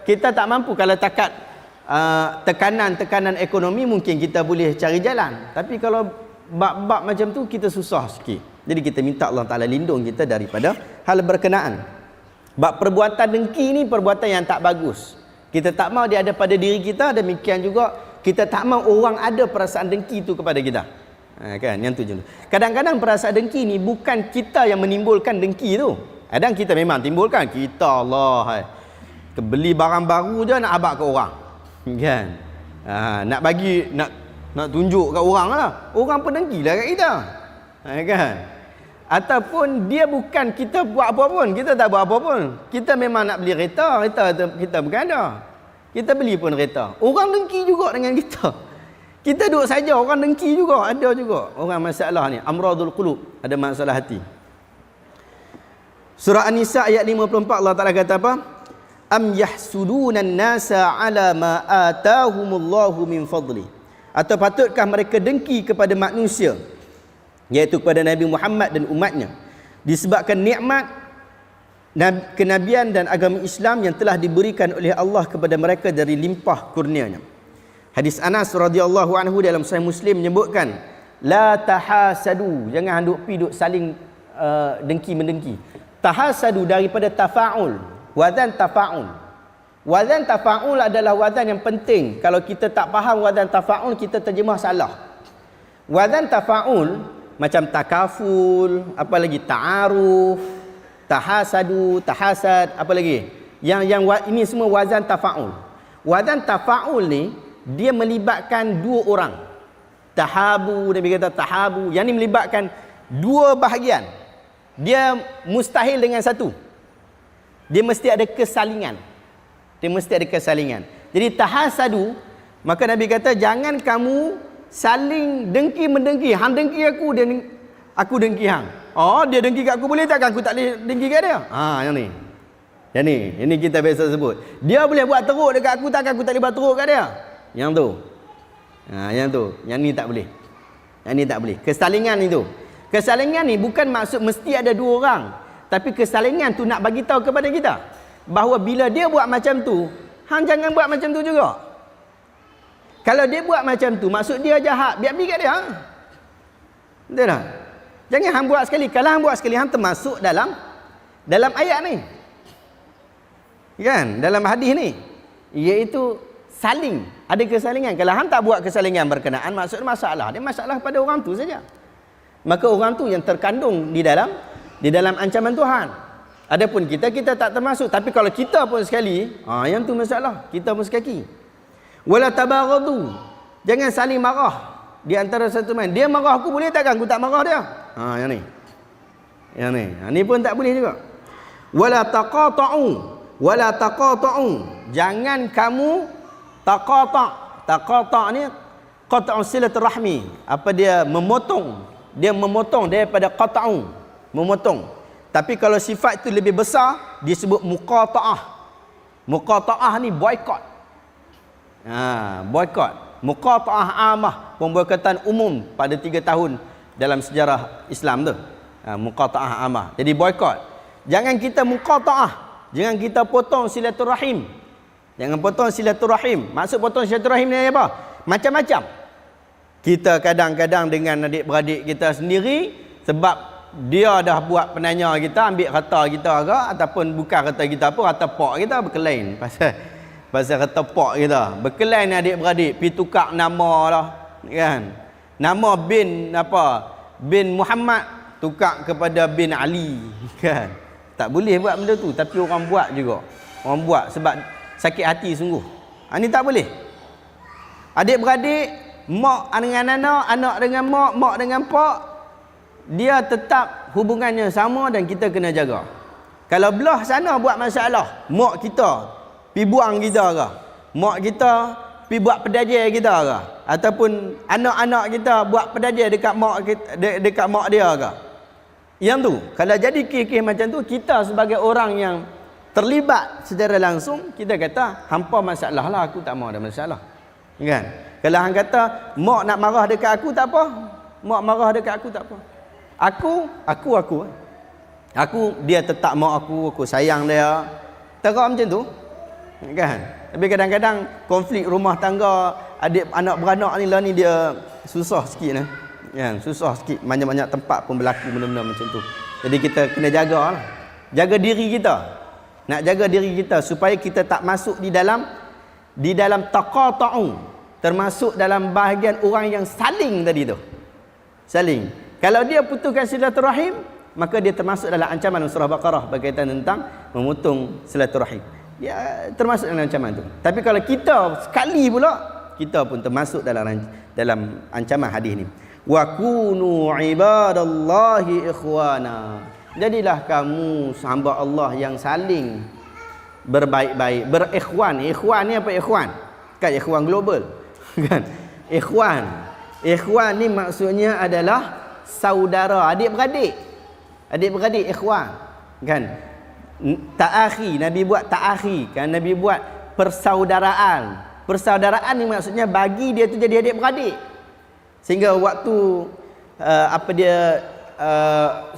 kita tak mampu. Kalau takat tekanan ekonomi mungkin kita boleh cari jalan. Tapi kalau bab-bab macam tu kita susah sikit. Jadi kita minta Allah Ta'ala lindung kita daripada hal berkenaan. Bab perbuatan dengki ni perbuatan yang tak bagus. Kita tak mahu dia ada pada diri kita, demikian juga kita tak mahu orang ada perasaan dengki tu kepada kita. Kan, yang tu je. Kadang-kadang perasaan dengki ni bukan kita yang menimbulkan dengki tu. Kadang kita memang timbulkan. Kita Allah, beli barang baru je nak abak ke orang. Kan? Nak bagi, nak tunjuk kat orang lah. Orang pun dengki lah kat kita. Kan? Ataupun dia bukan kita buat apa pun, kita tak buat apa pun. Kita memang nak beli kereta kita bukan ada. Kita beli pun kereta. Orang dengki juga dengan kita. Kita duduk saja, orang dengki juga, ada juga. Orang masalah ni, amradul qulub, ada masalah hati. Surah An-Nisa ayat 54 Allah Ta'ala kata apa? Am yahsudunan nasa ala ma atahumullahu min fadli. Atau patutkah mereka dengki kepada manusia, iaitu kepada Nabi Muhammad dan umatnya, disebabkan nikmat kenabian dan agama Islam yang telah diberikan oleh Allah kepada mereka dari limpah kurnianya. Hadis Anas radhiyallahu anhu dalam Sahih Muslim menyebutkan, la tahasadu, jangan duk saling dengki mendengki. Tahasadu daripada tafa'ul, wazan tafa'ul. Wazan tafa'ul adalah wazan yang penting. Kalau kita tak faham wazan tafa'ul, kita terjemah salah. Wazan tafa'ul macam takaful, apa lagi, ta'aruf, tahasadu, tahasad, apa lagi? Yang ini semua wazan tafa'ul. Wazan tafa'ul ni dia melibatkan dua orang. Tahabu, Nabi kata tahabu. Yang ni melibatkan dua bahagian. Dia mustahil dengan satu. Dia mesti ada kesalingan. Jadi tahasadu, maka Nabi kata jangan kamu saling dengki mendengki. Hang dengki aku, aku dengki hang. Oh, dia dengki kat aku, boleh tak aku tak boleh dengki kat dia? Yang ni kita biasa sebut. Dia boleh buat teruk dekat aku, takkan aku tak boleh buat teruk kat dia? Yang tu. Yang ni tak boleh. Yang ni tak boleh. Kesalingan itu. Kesalingan ni bukan maksud mesti ada dua orang. Tapi kesalingan tu nak bagi tahu kepada kita bahawa bila dia buat macam tu, hang jangan buat macam tu juga. Kalau dia buat macam tu, maksud dia jahat, biar-biar kat dia. Betul tak? Jangan hang buat sekali. Kalau hang buat sekali, hang termasuk dalam ayat ni. Kan? Dalam hadis ni. Iaitu saling. Ada kesalingan. Kalau hang tak buat kesalingan berkenaan, maksud masalah. Dia masalah pada orang tu saja. Maka orang tu yang terkandung di dalam ancaman Tuhan. Adapun kita tak termasuk. Tapi kalau kita pun sekali, yang tu masalah. Kita pun sekali. Wala tabaghadu. Jangan saling marah di antara satu main. Dia marah aku boleh takkan aku tak marah dia? Yang ni. Yang ni. Ni pun tak boleh juga. Wala taqata'u. Wala taqata'u. Jangan kamu taqata'. Taqata' ni qat'u silaturahmi. Apa dia memotong. Dia memotong daripada qat'u. Memotong. Tapi kalau sifat itu lebih besar, disebut muqata'ah. Muqata'ah ni boykot. Boykot. Muqata'ah amah, pemboikotan umum pada 3 tahun dalam sejarah Islam tu. Muqata'ah amah. Jadi boykot. Jangan kita muqata'ah. Jangan kita potong silaturahim. Jangan potong silaturahim. Maksud potong silaturahim ni apa? Macam-macam. Kita kadang-kadang dengan adik-beradik kita sendiri, sebab dia dah buat penanya kita, ambil kata kita ke, ataupun bukan kata kita pun, kata pak kita berkelain pasal kata pak kita berkelain adik-beradik, pi tukar nama lah kan, nama bin Muhammad tukar kepada bin Ali kan. Tak boleh buat benda tu, tapi orang buat juga. Orang buat sebab sakit hati sungguh. Ini tak boleh. Adik-beradik, mak dengan anak dengan mak dengan pak, dia tetap hubungannya sama dan kita kena jaga. Kalau belah sana buat masalah, mak kita pi buang kita ke, mak kita pi buat pedaja kita ke, ataupun anak-anak kita buat pedaja dekat mak dia ke, yang tu kalau jadi kes-kes macam tu, kita sebagai orang yang terlibat secara langsung, kita kata hampa masalah lah, aku tak mau ada masalah kan. Kalau hang kata mak nak marah dekat aku tak apa, mak marah dekat aku tak apa, aku dia tetap mak aku sayang dia, terang macam tu kan. Tapi kadang-kadang konflik rumah tangga anak beranak ni lah ni, dia susah sikit lah kan, susah sikit. Banyak-banyak tempat pun berlaku benda-benda macam tu. Jadi kita kena jaga lah. Jaga diri kita. Nak jaga diri kita supaya kita tak masuk di dalam taqata'u, termasuk dalam bahagian orang yang saling tadi tu. Saling. Kalau dia putuskan silaturahim, maka dia termasuk dalam ancaman surah Baqarah berkaitan tentang memotong silaturahim. Ya, termasuk dalam ancaman tu. Tapi kalau kita sekali pula, kita pun termasuk dalam ancaman hadis ni. Wa kunu ibadallahi ikhwana. Jadilah kamu hamba Allah yang saling berbaik-baik, berikhwan. Ikhwan ni apa ikhwan? Kan ikhwan global. Kan? Ikhwan. Ikhwan ni maksudnya adalah saudara, adik-beradik. Adik-beradik ikhwan. Kan? Ta'akhi, Nabi buat ta'akhi, kan Nabi buat persaudaraan. Persaudaraan ni maksudnya bagi dia tu jadi adik-beradik. Sehingga waktu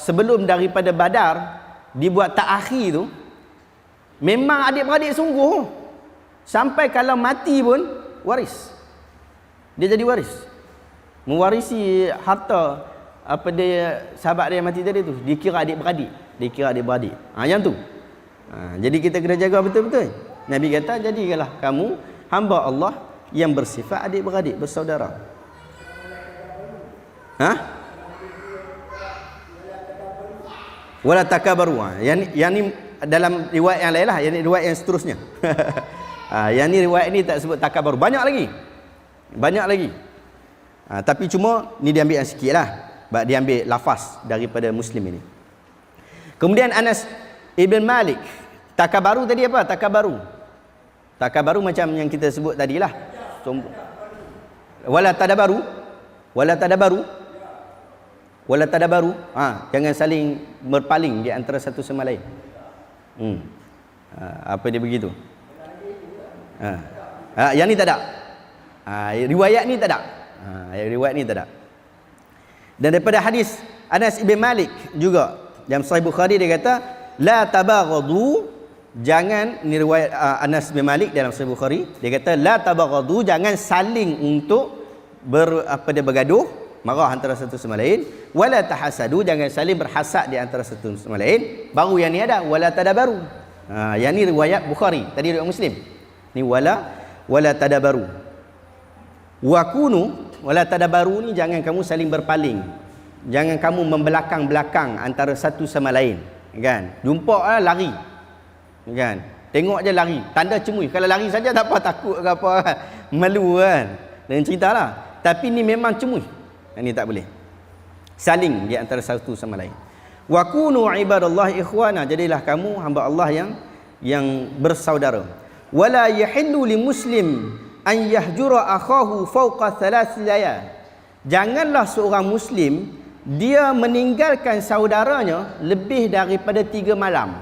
sebelum daripada Badar dibuat ta'akhi tu, memang adik-beradik sungguh. Sampai kalau mati pun waris. Dia jadi waris. Mewarisi harta sahabat dia mati tadi tu, dikira adik-beradik. Yang tu. Jadi kita kena jaga betul-betul. Nabi kata, jadilah kamu hamba Allah yang bersifat adik-beradik, bersaudara. Wala takabaru. Yang ni dalam riwayat yang lain lah, yang ni riwayat yang seterusnya. Yang ni riwayat ni tak sebut takabaru. Banyak lagi. Tapi cuma ni diambil yang sikit lah. Dia ambil lafaz daripada Muslim ini. Kemudian Anas Ibn Malik. Takabaru tadi apa? Takabaru macam yang kita sebut tadilah. Wala tadabaru. Jangan saling berpaling di antara satu sama lain. Apa dia begitu? Yang ni tak ada. Riwayat ni tak ada. Riwayat ni tak ada. Dan daripada hadis Anas Ibn Malik juga, Dalam Sahih Bukhari dia kata la tabaghadu, jangan, ni riwayat Anas bin Malik dalam Sahih Bukhari, dia kata la tabaghadu, jangan saling untuk bergaduh, marah antara satu sama lain. Wala tahasadu, jangan saling berhasad di antara satu sama lain. Baru yang ni ada wala tadabaru. Yang ni riwayat Bukhari, tadi riwayat Muslim. Ni wala tadabaru. Wa kunu, wala tadabaru ni jangan kamu saling berpaling. Jangan kamu membelakang-belakang antara satu sama lain, kan? Jumpa lari, kan? Tengok je lari, tanda cemui. Kalau lari saja tak apa, takut ke apa, malu kan, dengan cerita lah. Tapi ni memang cemui, ini tak boleh saling di antara satu sama lain. Wa kunu ibadallah ikhwana, jadilah kamu hamba Allah yang bersaudara. Wala yahillu li muslim an yahjura akhahu fawqa thalath layal, janganlah seorang muslim dia meninggalkan saudaranya lebih daripada 3 malam.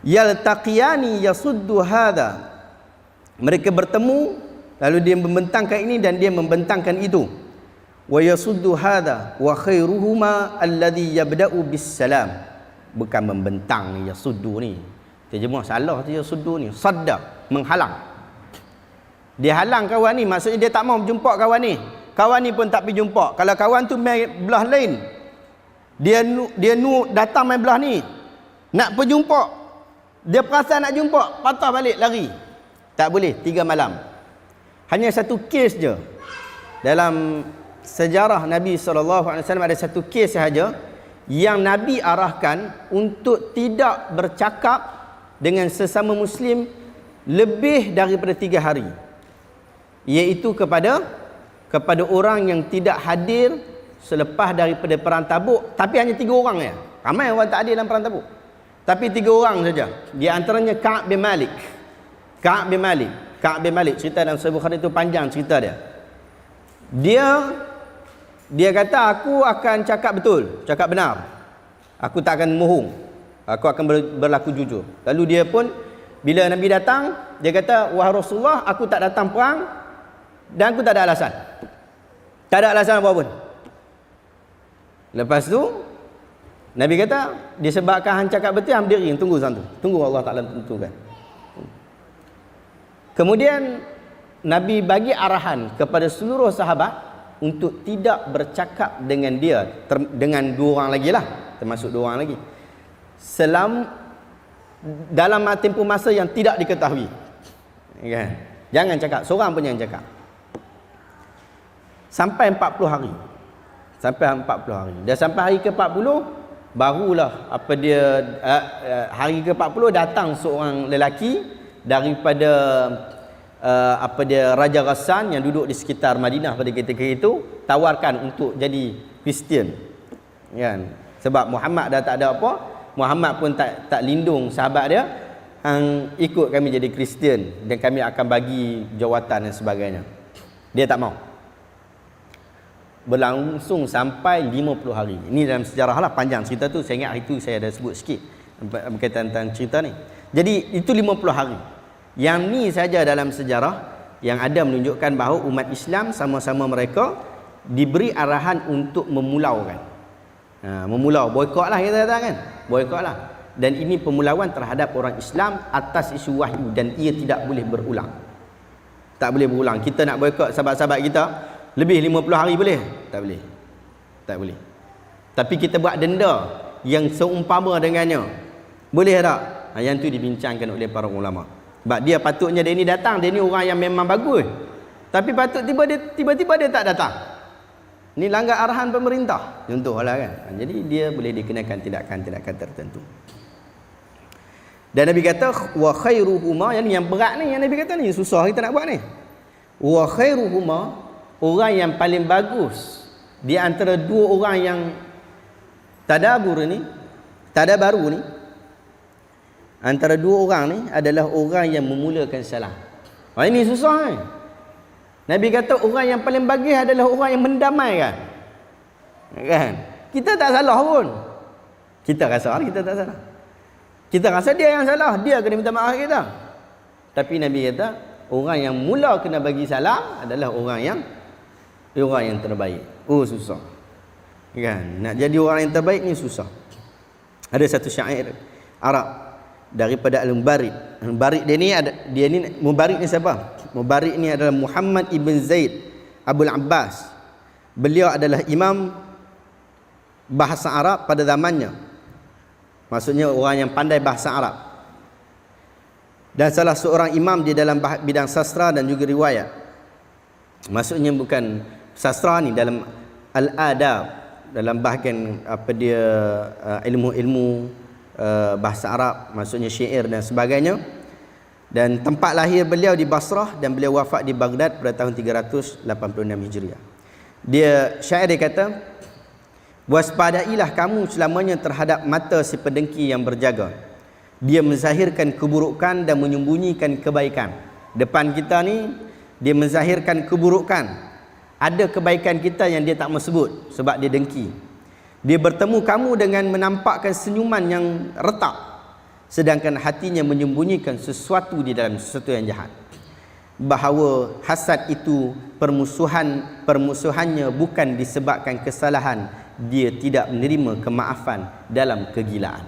Yaltaqiyani yasuddu hadha, mereka bertemu lalu dia membentangkan ini dan dia membentangkan itu. Wa yasuddu hadha wa khairuhuma alladhi yabda'u bis salam, bukan membentang ni, yasuddu ni terjemah salah tu. Yasuddu ni sadda, menghalang. Dia halang kawan ni, maksudnya dia tak mau jumpa kawan ni. Kawan ni pun tak pergi jumpa. Kalau kawan tu main belah lain, dia datang main belah ni, nak pergi jumpa, dia perasan nak jumpa, patah balik lari. Tak boleh 3 malam. Hanya satu kes je dalam sejarah Nabi SAW, ada satu kes sahaja yang Nabi arahkan untuk tidak bercakap dengan sesama Muslim lebih daripada 3 hari, iaitu kepada orang yang tidak hadir selepas daripada perang Tabuk. Tapi hanya 3 orang ya. Ramai orang tak hadir dalam perang Tabuk, tapi 3 orang saja. Di antaranya Ka'ab bin Malik. Ka'ab bin Malik cerita dalam Sahih Bukhari, itu panjang cerita dia. Dia kata aku akan cakap betul, cakap benar. Aku tak akan mohong. Aku akan berlaku jujur. Lalu dia pun bila Nabi datang, dia kata, wahai Rasulullah, aku tak datang perang dan aku tak ada alasan. Tak ada alasan apa pun. Lepas tu Nabi kata, disebabkan hang cakap betul, hang berdiri, tunggu sana tu. Tunggu Allah Taala tentukan. Kemudian Nabi bagi arahan kepada seluruh sahabat untuk tidak bercakap dengan dia, dengan 2 orang lagi lah, termasuk 2 orang lagi, dalam tempoh masa yang tidak diketahui, kan? Jangan cakap, seorang pun jangan cakap sampai 40 hari. Dan sampai hari ke-40 barulah hari ke-40 datang seorang lelaki daripada Raja Ghassan yang duduk di sekitar Madinah pada ketika itu, tawarkan untuk jadi Kristian, kan? Sebab Muhammad dah tak ada apa, Muhammad pun tak lindung sahabat dia, hang ikut kami jadi Kristian dan kami akan bagi jawatan dan sebagainya. Dia tak mau. Berlangsung sampai 50 hari. Ini dalam sejarah lah, panjang cerita tu. Saya ingat hari tu saya ada sebut sikit berkaitan tentang cerita ni. Jadi itu 50 hari. Yang ni saja dalam sejarah yang ada menunjukkan bahawa umat Islam sama-sama mereka diberi arahan untuk memulaukan. Memulau, boikot lah kita kata kan, boikot lah. Dan ini pemulauan terhadap orang Islam atas isu wahyu, dan ia tidak boleh berulang. Tak boleh berulang. Kita nak boikot sahabat-sahabat kita lebih 50 hari boleh? Tak boleh. Tak boleh. Tapi kita buat denda yang seumpama dengannya, boleh tak? Yang tu dibincangkan oleh para ulama. Sebab dia patutnya dia ni datang, dia ni orang yang memang bagus, tapi patut tiba-tiba dia tak datang. Ni langgar arahan pemerintah contohlah kan. Jadi dia boleh dikenakan tindakan tertentu. Dan Nabi kata wa khairuhuma, yang berat ni, yang Nabi kata ni susah kita nak buat ni. Wa khairuhuma, orang yang paling bagus di antara 2 orang yang tadabaru ni, antara 2 orang ni adalah orang yang memulakan salam. Ini susah ni. Nabi kata orang yang paling bagus adalah orang yang mendamaikan. Kan? Kita tak salah pun. Kita rasa kita tak salah. Kita rasa dia yang salah, dia kena minta maaf kita. Tapi Nabi kata orang yang mula kena bagi salam adalah orang yang terbaik. Oh susah. Kan? Nak jadi orang yang terbaik ni susah. Ada satu syair Arab daripada Al-Mubarid. Al-Mubarid dia ni Mubarid ni siapa? Mubarid ni adalah Muhammad ibn Zaid Abul Abbas. Beliau adalah imam bahasa Arab pada zamannya. Maksudnya orang yang pandai bahasa Arab. Dan salah seorang imam di dalam bidang sastra dan juga riwayat. Maksudnya bukan sastra ni, dalam al-adab, dalam bahagian apa dia ilmu-ilmu bahasa Arab, maksudnya syair dan sebagainya. Dan tempat lahir beliau di Basrah dan beliau wafat di Baghdad pada tahun 386 Hijriah. Syair dia kata, waspadailah kamu selamanya terhadap mata si pedengki yang berjaga. Dia menzahirkan keburukan dan menyembunyikan kebaikan. Depan kita ni dia menzahirkan keburukan. Ada kebaikan kita yang dia tak mau sebut sebab dia dengki. Dia bertemu kamu dengan menampakkan senyuman yang retak, sedangkan hatinya menyembunyikan sesuatu di dalam sesuatu yang jahat. Bahawa hasad itu permusuhannya bukan disebabkan kesalahan, dia tidak menerima kemaafan dalam kegilaan.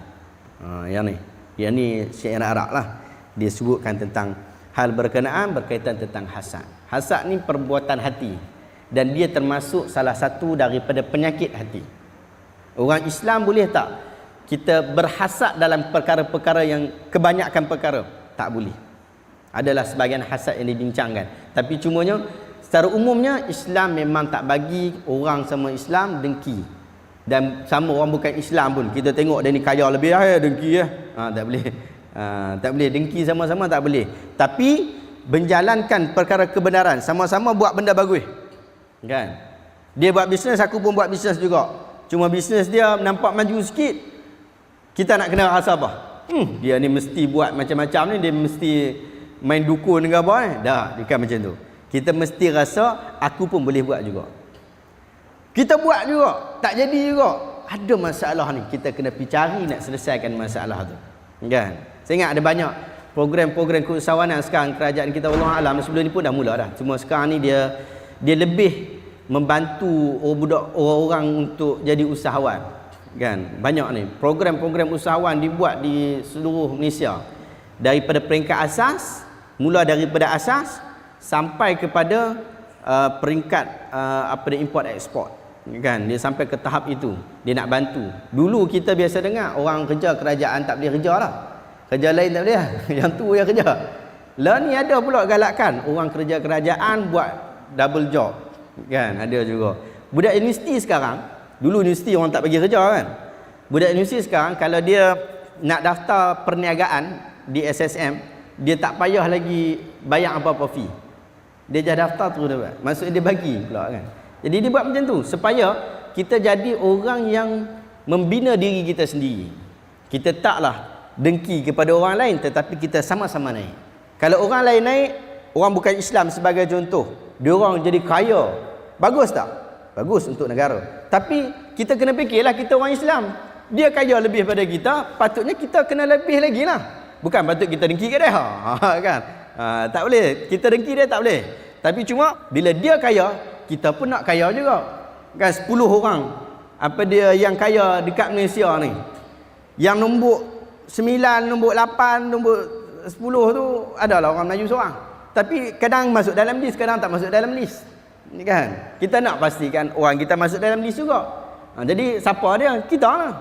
Yang ni syair Arab lah. Dia sebutkan tentang hal berkenaan berkaitan tentang hasad. Hasad ni perbuatan hati, dan dia termasuk salah satu daripada penyakit hati. Orang Islam boleh tak kita berhasad dalam perkara-perkara yang kebanyakan perkara? Tak boleh. Adalah sebahagian hasad yang dibincangkan, tapi cumanya secara umumnya Islam memang tak bagi orang sama Islam dengki. Dan sama orang bukan Islam pun, kita tengok dia ni kaya lebih, dengki tak boleh. Tak boleh dengki sama-sama, tak boleh. Tapi menjalankan perkara kebenaran, sama-sama buat benda bagus. Kan? Dia buat bisnes, aku pun buat bisnes juga. Cuma bisnes dia nampak maju sikit, kita nak kena rasa apa? Dia ni mesti buat macam-macam ni, dia mesti main dukun ke apa ni? Dah, bukan macam tu. Kita mesti rasa aku pun boleh buat juga. Kita buat juga, tak jadi juga. Ada masalah ni, kita kena pergi cari nak selesaikan masalah tu. Kan? Saya ingat ada banyak program-program keusahawanan sekarang kerajaan kita, Allah Alam, sebelum ni pun dah mula dah. Cuma sekarang ni dia lebih membantu orang-orang untuk jadi usahawan. Kan? Banyak ni program-program usahawan dibuat di seluruh Malaysia. Daripada peringkat asas, mula daripada asas sampai kepada peringkat import export. Kan? Dia sampai ke tahap itu, dia nak bantu. Dulu kita biasa dengar orang kerja kerajaan tak boleh kerja lah, kerja lain tak boleh lah. Yang tu yang kerja. Lah ni ada pula galakan orang kerja kerajaan buat double job. Kan? Ada juga budak universiti sekarang. Dulu universiti orang tak bagi kerja kan. Budak universiti sekarang kalau dia nak daftar perniagaan di SSM, dia tak payah lagi bayar apa-apa fee. Dia dah daftar terus dapat. Maksudnya dia bagi pula kan. Jadi dia buat macam tu supaya kita jadi orang yang membina diri kita sendiri. Kita taklah dengki kepada orang lain, tetapi kita sama-sama naik. Kalau orang lain naik, orang bukan Islam sebagai contoh, dia orang jadi kaya, bagus tak? Bagus untuk negara. Tapi kita kena fikirlah, kita orang Islam, dia kaya lebih pada kita, patutnya kita kena lebih lagi lah. Bukan patut kita dengki ke dia. Kan? Tak boleh. Kita dengki dia tak boleh. Tapi cuma bila dia kaya, kita pun nak kaya juga. Kan 10 orang apa dia yang kaya dekat Malaysia ni, yang nombor 9, nombor 8, nombor 10 tu adalah orang Melayu seorang. Tapi kadang masuk dalam list, kadang tak masuk dalam list. Kan? Kita nak pastikan orang kita masuk dalam list juga. Jadi siapa dia? Kita lah.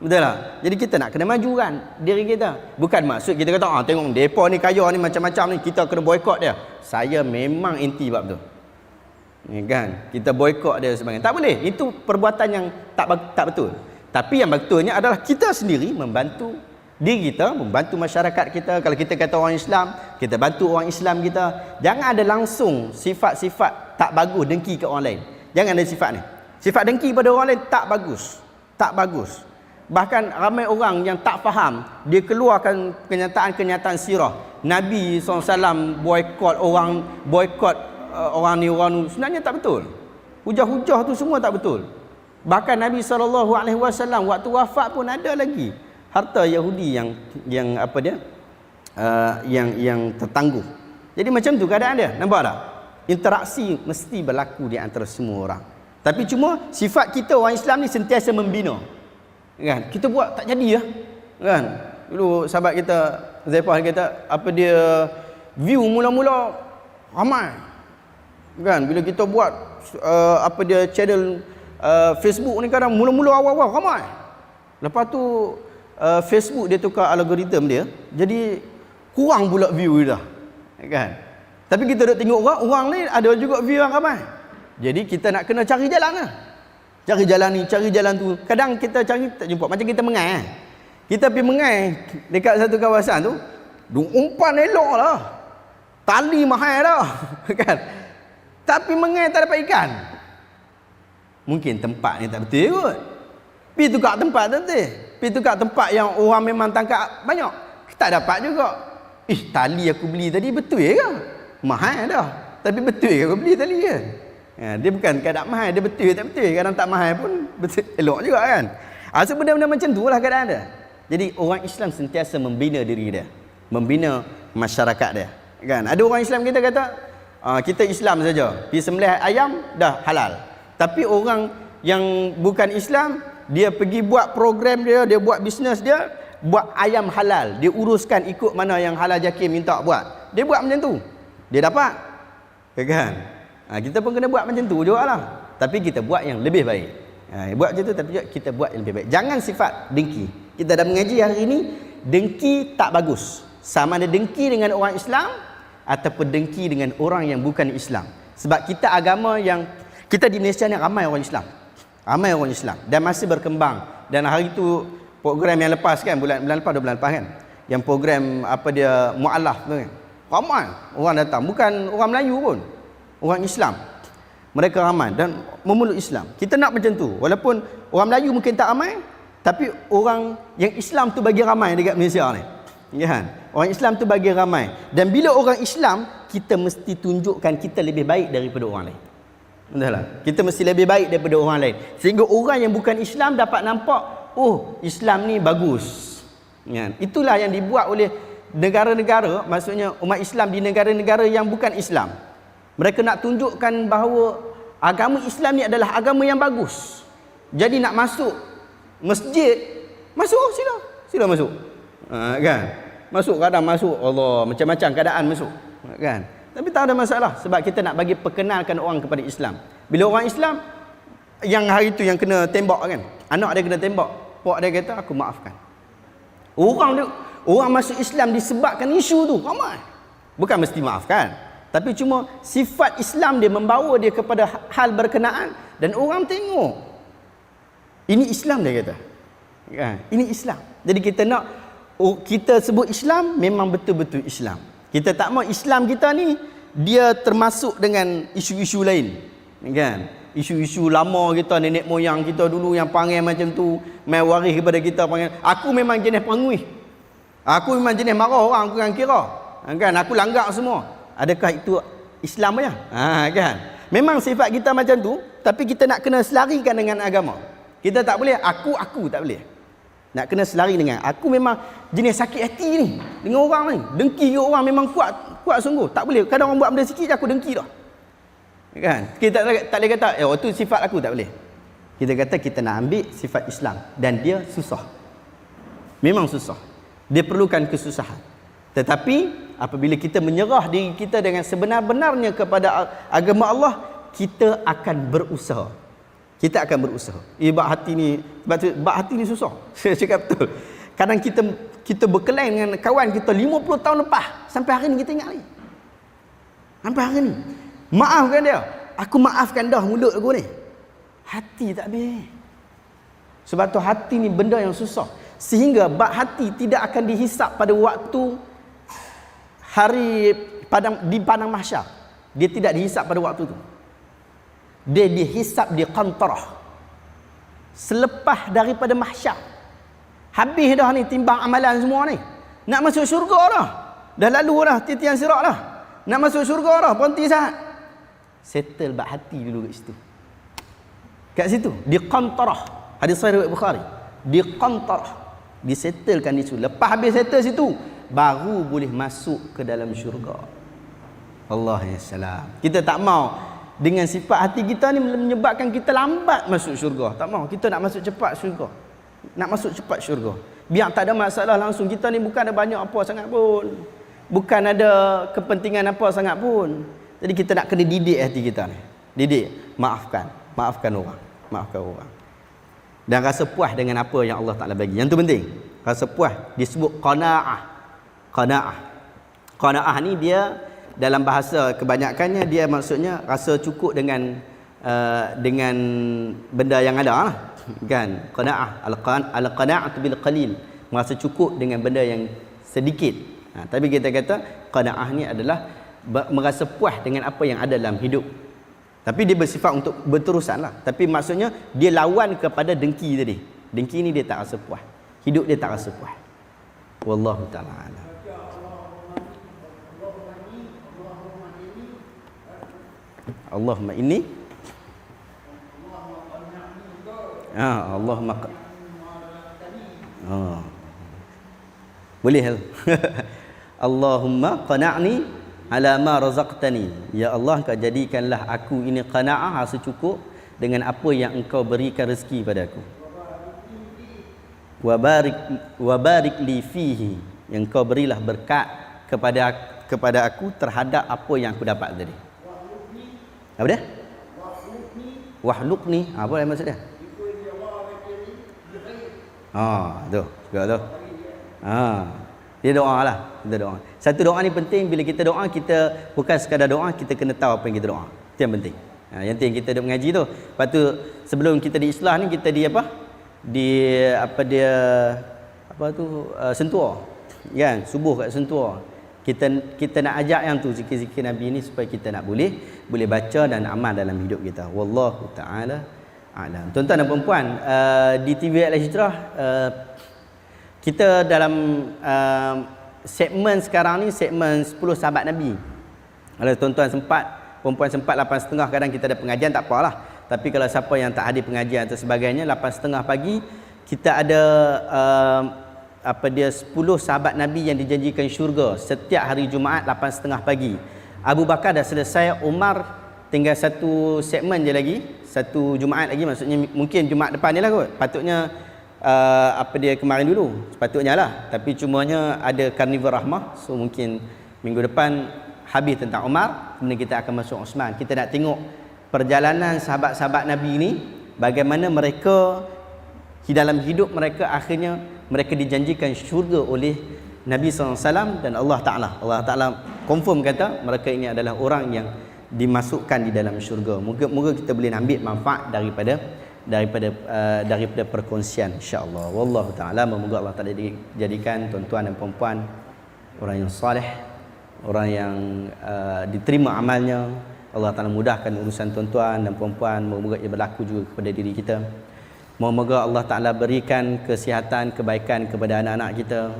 Betul tak? Jadi kita nak kena majukan diri kita. Bukan maksud kita kata tengok depa ni kaya ni macam-macam ni, kita kena boikot dia. Saya memang anti bab tu. Kan? Kita boikot dia sebagainya. Tak boleh. Itu perbuatan yang tak betul. Tapi yang betulnya adalah kita sendiri membantu diri kita, membantu masyarakat kita. Kalau kita kata orang Islam, kita bantu orang Islam kita. Jangan ada langsung sifat-sifat tak bagus, dengki ke orang lain. Jangan ada sifat ni. Sifat dengki pada orang lain tak bagus. Tak bagus. Bahkan ramai orang yang tak faham, dia keluarkan kenyataan-kenyataan sirah. Nabi SAW boikot orang ni, orang ni. Sebenarnya tak betul. Hujah-hujah tu semua tak betul. Bahkan Nabi SAW waktu wafat pun ada lagi harta Yahudi yang apa dia? Yang tertangguh. Jadi macam tu keadaan dia. Nampak tak? Interaksi mesti berlaku di antara semua orang. Tapi cuma sifat kita orang Islam ni sentiasa membina. Kan? Kita buat tak jadi lah. Kan? Dulu sahabat kita Zaifah kata apa dia view mula-mula ramai. Kan? Bila kita buat apa dia channel Facebook ni kadang mula-mula awal-awal ramai. Lepas tu Facebook dia tukar algoritma dia. Jadi kurang pula view dia dah. Kan? Tapi kita duk tengok orang ni ada juga view yang ramai. Jadi kita nak kena cari jalan lah. Cari jalan ni, cari jalan tu. Kadang kita cari tak jumpa. Macam kita mengai. Kita pergi mengai dekat satu kawasan tu. Umpan elok lah. Tali mahal dah. Kan? Tapi mengai tak dapat ikan. Mungkin tempat ni tak betul kot. Pergi tukar tempat tu nanti. Pergi tukar tempat yang orang memang tangkap banyak. Tak dapat juga. Tali aku beli tadi betul ke? Mahal dah. Tapi betul ke aku beli tali ke? Dia bukan kadang mahal, dia betul tak betul. Kadang tak mahal pun betul, elok juga kan. So benda-benda macam tu lah kadang ada. Jadi orang Islam sentiasa membina diri dia, membina masyarakat dia. Kan? Ada orang Islam kita kata kita Islam saja, pergi sembelih ayam dah halal. Tapi orang yang bukan Islam, dia pergi buat program dia, dia buat bisnes dia, buat ayam halal. Dia uruskan ikut mana yang halal Jakim minta buat. Dia buat macam tu. Dia dapat. Kan? Kita pun kena buat macam tu juga lah. Tapi kita buat yang lebih baik. Buat macam tu tapi juga kita buat yang lebih baik. Jangan sifat dengki. Kita dah mengaji hari ini, dengki tak bagus. Sama ada dengki dengan orang Islam ataupun dengki dengan orang yang bukan Islam. Sebab kita agama yang kita di Malaysia ni ramai orang Islam. Ramai orang Islam dan masih berkembang. Dan hari tu program yang lepas kan, bulan lepas kan. Yang program apa dia mualaf tu kan. Ramai orang datang, bukan orang Melayu pun. Orang Islam. Mereka ramai dan memeluk Islam. Kita nak macam tu. Walaupun orang Melayu mungkin tak ramai, tapi orang yang Islam tu bagi ramai dekat Malaysia ni. Ya kan? Orang Islam tu bagi ramai. Dan bila orang Islam, kita mesti tunjukkan kita lebih baik daripada orang lain. Entahlah. Kita mesti lebih baik daripada orang lain. Sehingga orang yang bukan Islam dapat nampak, oh, Islam ni bagus. Ya. Itulah yang dibuat oleh negara-negara, maksudnya umat Islam di negara-negara yang bukan Islam. Mereka nak tunjukkan bahawa agama Islam ni adalah agama yang bagus. Jadi nak masuk masjid, masuk sila masuk. Kan? Masuk kadang masuk, Allah, macam-macam keadaan masuk. Kan? Tapi tak ada masalah sebab kita nak bagi perkenalkan orang kepada Islam. Bila orang Islam yang hari tu yang kena tembak kan, anak dia kena tembak, pak dia kata aku maafkan. Orang masuk Islam disebabkan isu tu ramai. Bukan mesti maafkan. Tapi cuma sifat Islam dia membawa dia kepada hal berkenaan dan orang tengok. Ini Islam dia kata. Ini Islam. Jadi kita nak kita sebut Islam memang betul-betul Islam. Kita tak mau Islam kita ni dia termasuk dengan isu-isu lain. Kan? Isu-isu lama kita, nenek moyang kita dulu yang panggil macam tu, mai waris kepada kita panggil. Aku memang jenis penguih. Aku memang jenis marah orang, aku kan kira. Kan? Aku langgak semua. Adakah itu Islam ya? Kan? Memang sifat kita macam tu, tapi kita nak kena selarikan dengan agama. Kita tak boleh aku tak boleh. Nak kena selari dengan aku memang jenis sakit hati ni dengan orang ni. Dengki orang memang kuat sungguh. Tak boleh. Kadang orang buat benda sikit je aku dengki dah. Kan? Kita tak boleh kata itu sifat aku, tak boleh. Kita kata kita nak ambil sifat Islam dan dia susah. Memang susah. Dia perlukan kesusahan. Tetapi apabila kita menyerah diri kita dengan sebenar-benarnya kepada agama Allah, kita akan berusaha. Kita akan berusaha. Bab hati ni, bab hati ni susah. Saya cakap betul. Kadang kita berkelahi dengan kawan kita 50 tahun lepas, sampai hari ni kita ingat lagi. Sampai hari ni. Maafkan dia. Aku maafkan dah mulut aku ni. Hati tak habis. Sebab tu hati ni benda yang susah. Sehingga bab hati tidak akan dihisap pada waktu hari di padang mahsyar. Dia tidak dihisap pada waktu tu. Dia dihisap di qantarah. Selepas daripada mahsyar. Habis dah ni timbang amalan semua ni. Nak masuk syurga dah. Dah lalu dah titian sirat dah. Nak masuk syurga dah, berhenti saat. Settle bab hati dulu kat situ. Kat situ, di qantarah. Hadis sahih riwayat Bukhari. Di qantarah. Disettlekan di situ. Lepas habis settle situ, baru boleh masuk ke dalam syurga. Allah ya salam. Kita tak mau dengan sifat hati kita ni menyebabkan kita lambat masuk syurga. Tak mahu, kita nak masuk cepat syurga. Nak masuk cepat syurga. Biar tak ada masalah langsung. Kita ni bukan ada banyak apa sangat pun. Bukan ada kepentingan apa sangat pun. Jadi kita nak kena didik hati kita ni. Didik, maafkan orang. Maafkan orang. Dan rasa puas dengan apa yang Allah Ta'ala bagi. Yang tu penting. Rasa puas disebut qanaah. Qanaah ni dia dalam bahasa kebanyakannya dia maksudnya rasa cukup dengan benda yang ada lah. Kan? Qanaah, al-qanaa'atu bil qalil. Merasa cukup dengan benda yang sedikit. Tapi kita kata qanaah ni adalah merasa puas dengan apa yang ada dalam hidup. Tapi dia bersifat untuk berterusan lah. Tapi maksudnya dia lawan kepada dengki tadi. Dengki ni dia tak rasa puas. Hidup dia tak rasa puas. Wallahu ta'ala a'lam. Allahumma inni Allahumma boleh. Allahumma qana'ni ala ma razaqtani. Ya Allah, Kau jadikanlah aku ini qanaah, rasa cukup dengan apa yang Engkau berikan rezeki pada aku. Wa barik li fihi. Yang Kau berilah berkat kepada aku terhadap apa yang aku dapat tadi. Apa dia? Wahluqni. Apa maksud dia? Tu. Juga tu. Dia doa lah. Kita doa. Satu doa ni penting. Bila kita doa, kita bukan sekadar doa, kita kena tahu apa yang kita doa. Itu yang penting. Yang penting kita duk mengaji tu. Lepas tu sebelum kita di Islah ni, kita di apa? Sentua. Kan? Subuh kat Sentua. Kita nak ajak yang tu, zikir-zikir Nabi ni, supaya kita nak boleh baca dan amal dalam hidup kita. Wallahu ta'ala a'lam. Tuan-tuan dan puan-puan, di TV Al-Hijrah, kita dalam segmen sekarang ni, segmen 10 sahabat Nabi. Kalau tuan-tuan sempat, puan-puan sempat 8.30, kadang kita ada pengajian, tak apalah. Tapi kalau siapa yang tak hadir pengajian atau sebagainya, 8.30 pagi kita ada 10 sahabat Nabi yang dijanjikan syurga setiap hari Jumaat 8.30 pagi. Abu Bakar dah selesai, Umar tinggal satu segmen je lagi, satu Jumaat lagi, maksudnya mungkin Jumaat depan ni lah kot. Patutnya kemarin dulu, sepatutnya lah. Tapi cumanya ada Karnival Rahmah, so mungkin minggu depan habis tentang Umar, kemudian kita akan masuk Osman. Kita nak tengok perjalanan sahabat-sahabat Nabi ni, bagaimana mereka di dalam hidup mereka akhirnya mereka dijanjikan syurga oleh Nabi SAW dan Allah Ta'ala confirm kata mereka ini adalah orang yang dimasukkan di dalam syurga. Moga kita boleh ambil manfaat daripada perkongsian, insya-Allah. Wallahu ta'ala, moga Allah Ta'ala jadikan tuan-tuan dan puan-puan orang yang soleh, orang yang diterima amalnya. Allah Ta'ala mudahkan urusan tuan-tuan dan puan-puan. Moga ia berlaku juga kepada diri kita. Moga Allah Ta'ala berikan kesihatan, kebaikan kepada anak-anak kita.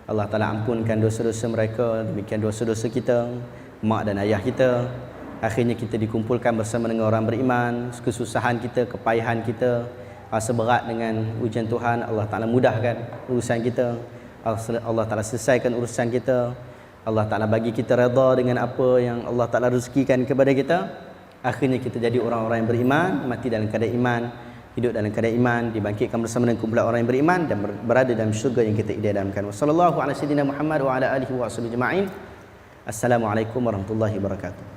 Allah Ta'ala ampunkan dosa-dosa mereka, demikian dosa-dosa kita, mak dan ayah kita. Akhirnya kita dikumpulkan bersama dengan orang beriman. Kesusahan kita, kepayahan kita, rasa berat dengan ujian Tuhan, Allah Ta'ala mudahkan urusan kita. Allah Ta'ala selesaikan urusan kita. Allah Ta'ala bagi kita redha dengan apa yang Allah Ta'ala rezekikan kepada kita. Akhirnya kita jadi orang-orang yang beriman, mati dalam keadaan iman, hidup dalam keadaan iman, dibangkitkan bersama dengan kumpulan orang yang beriman dan berada dalam syurga yang kita idamkan. Wassallallahu ala sayyidina Muhammad wa ala alihi wa sahbihi ajma'in. Assalamualaikum warahmatullahi wabarakatuh.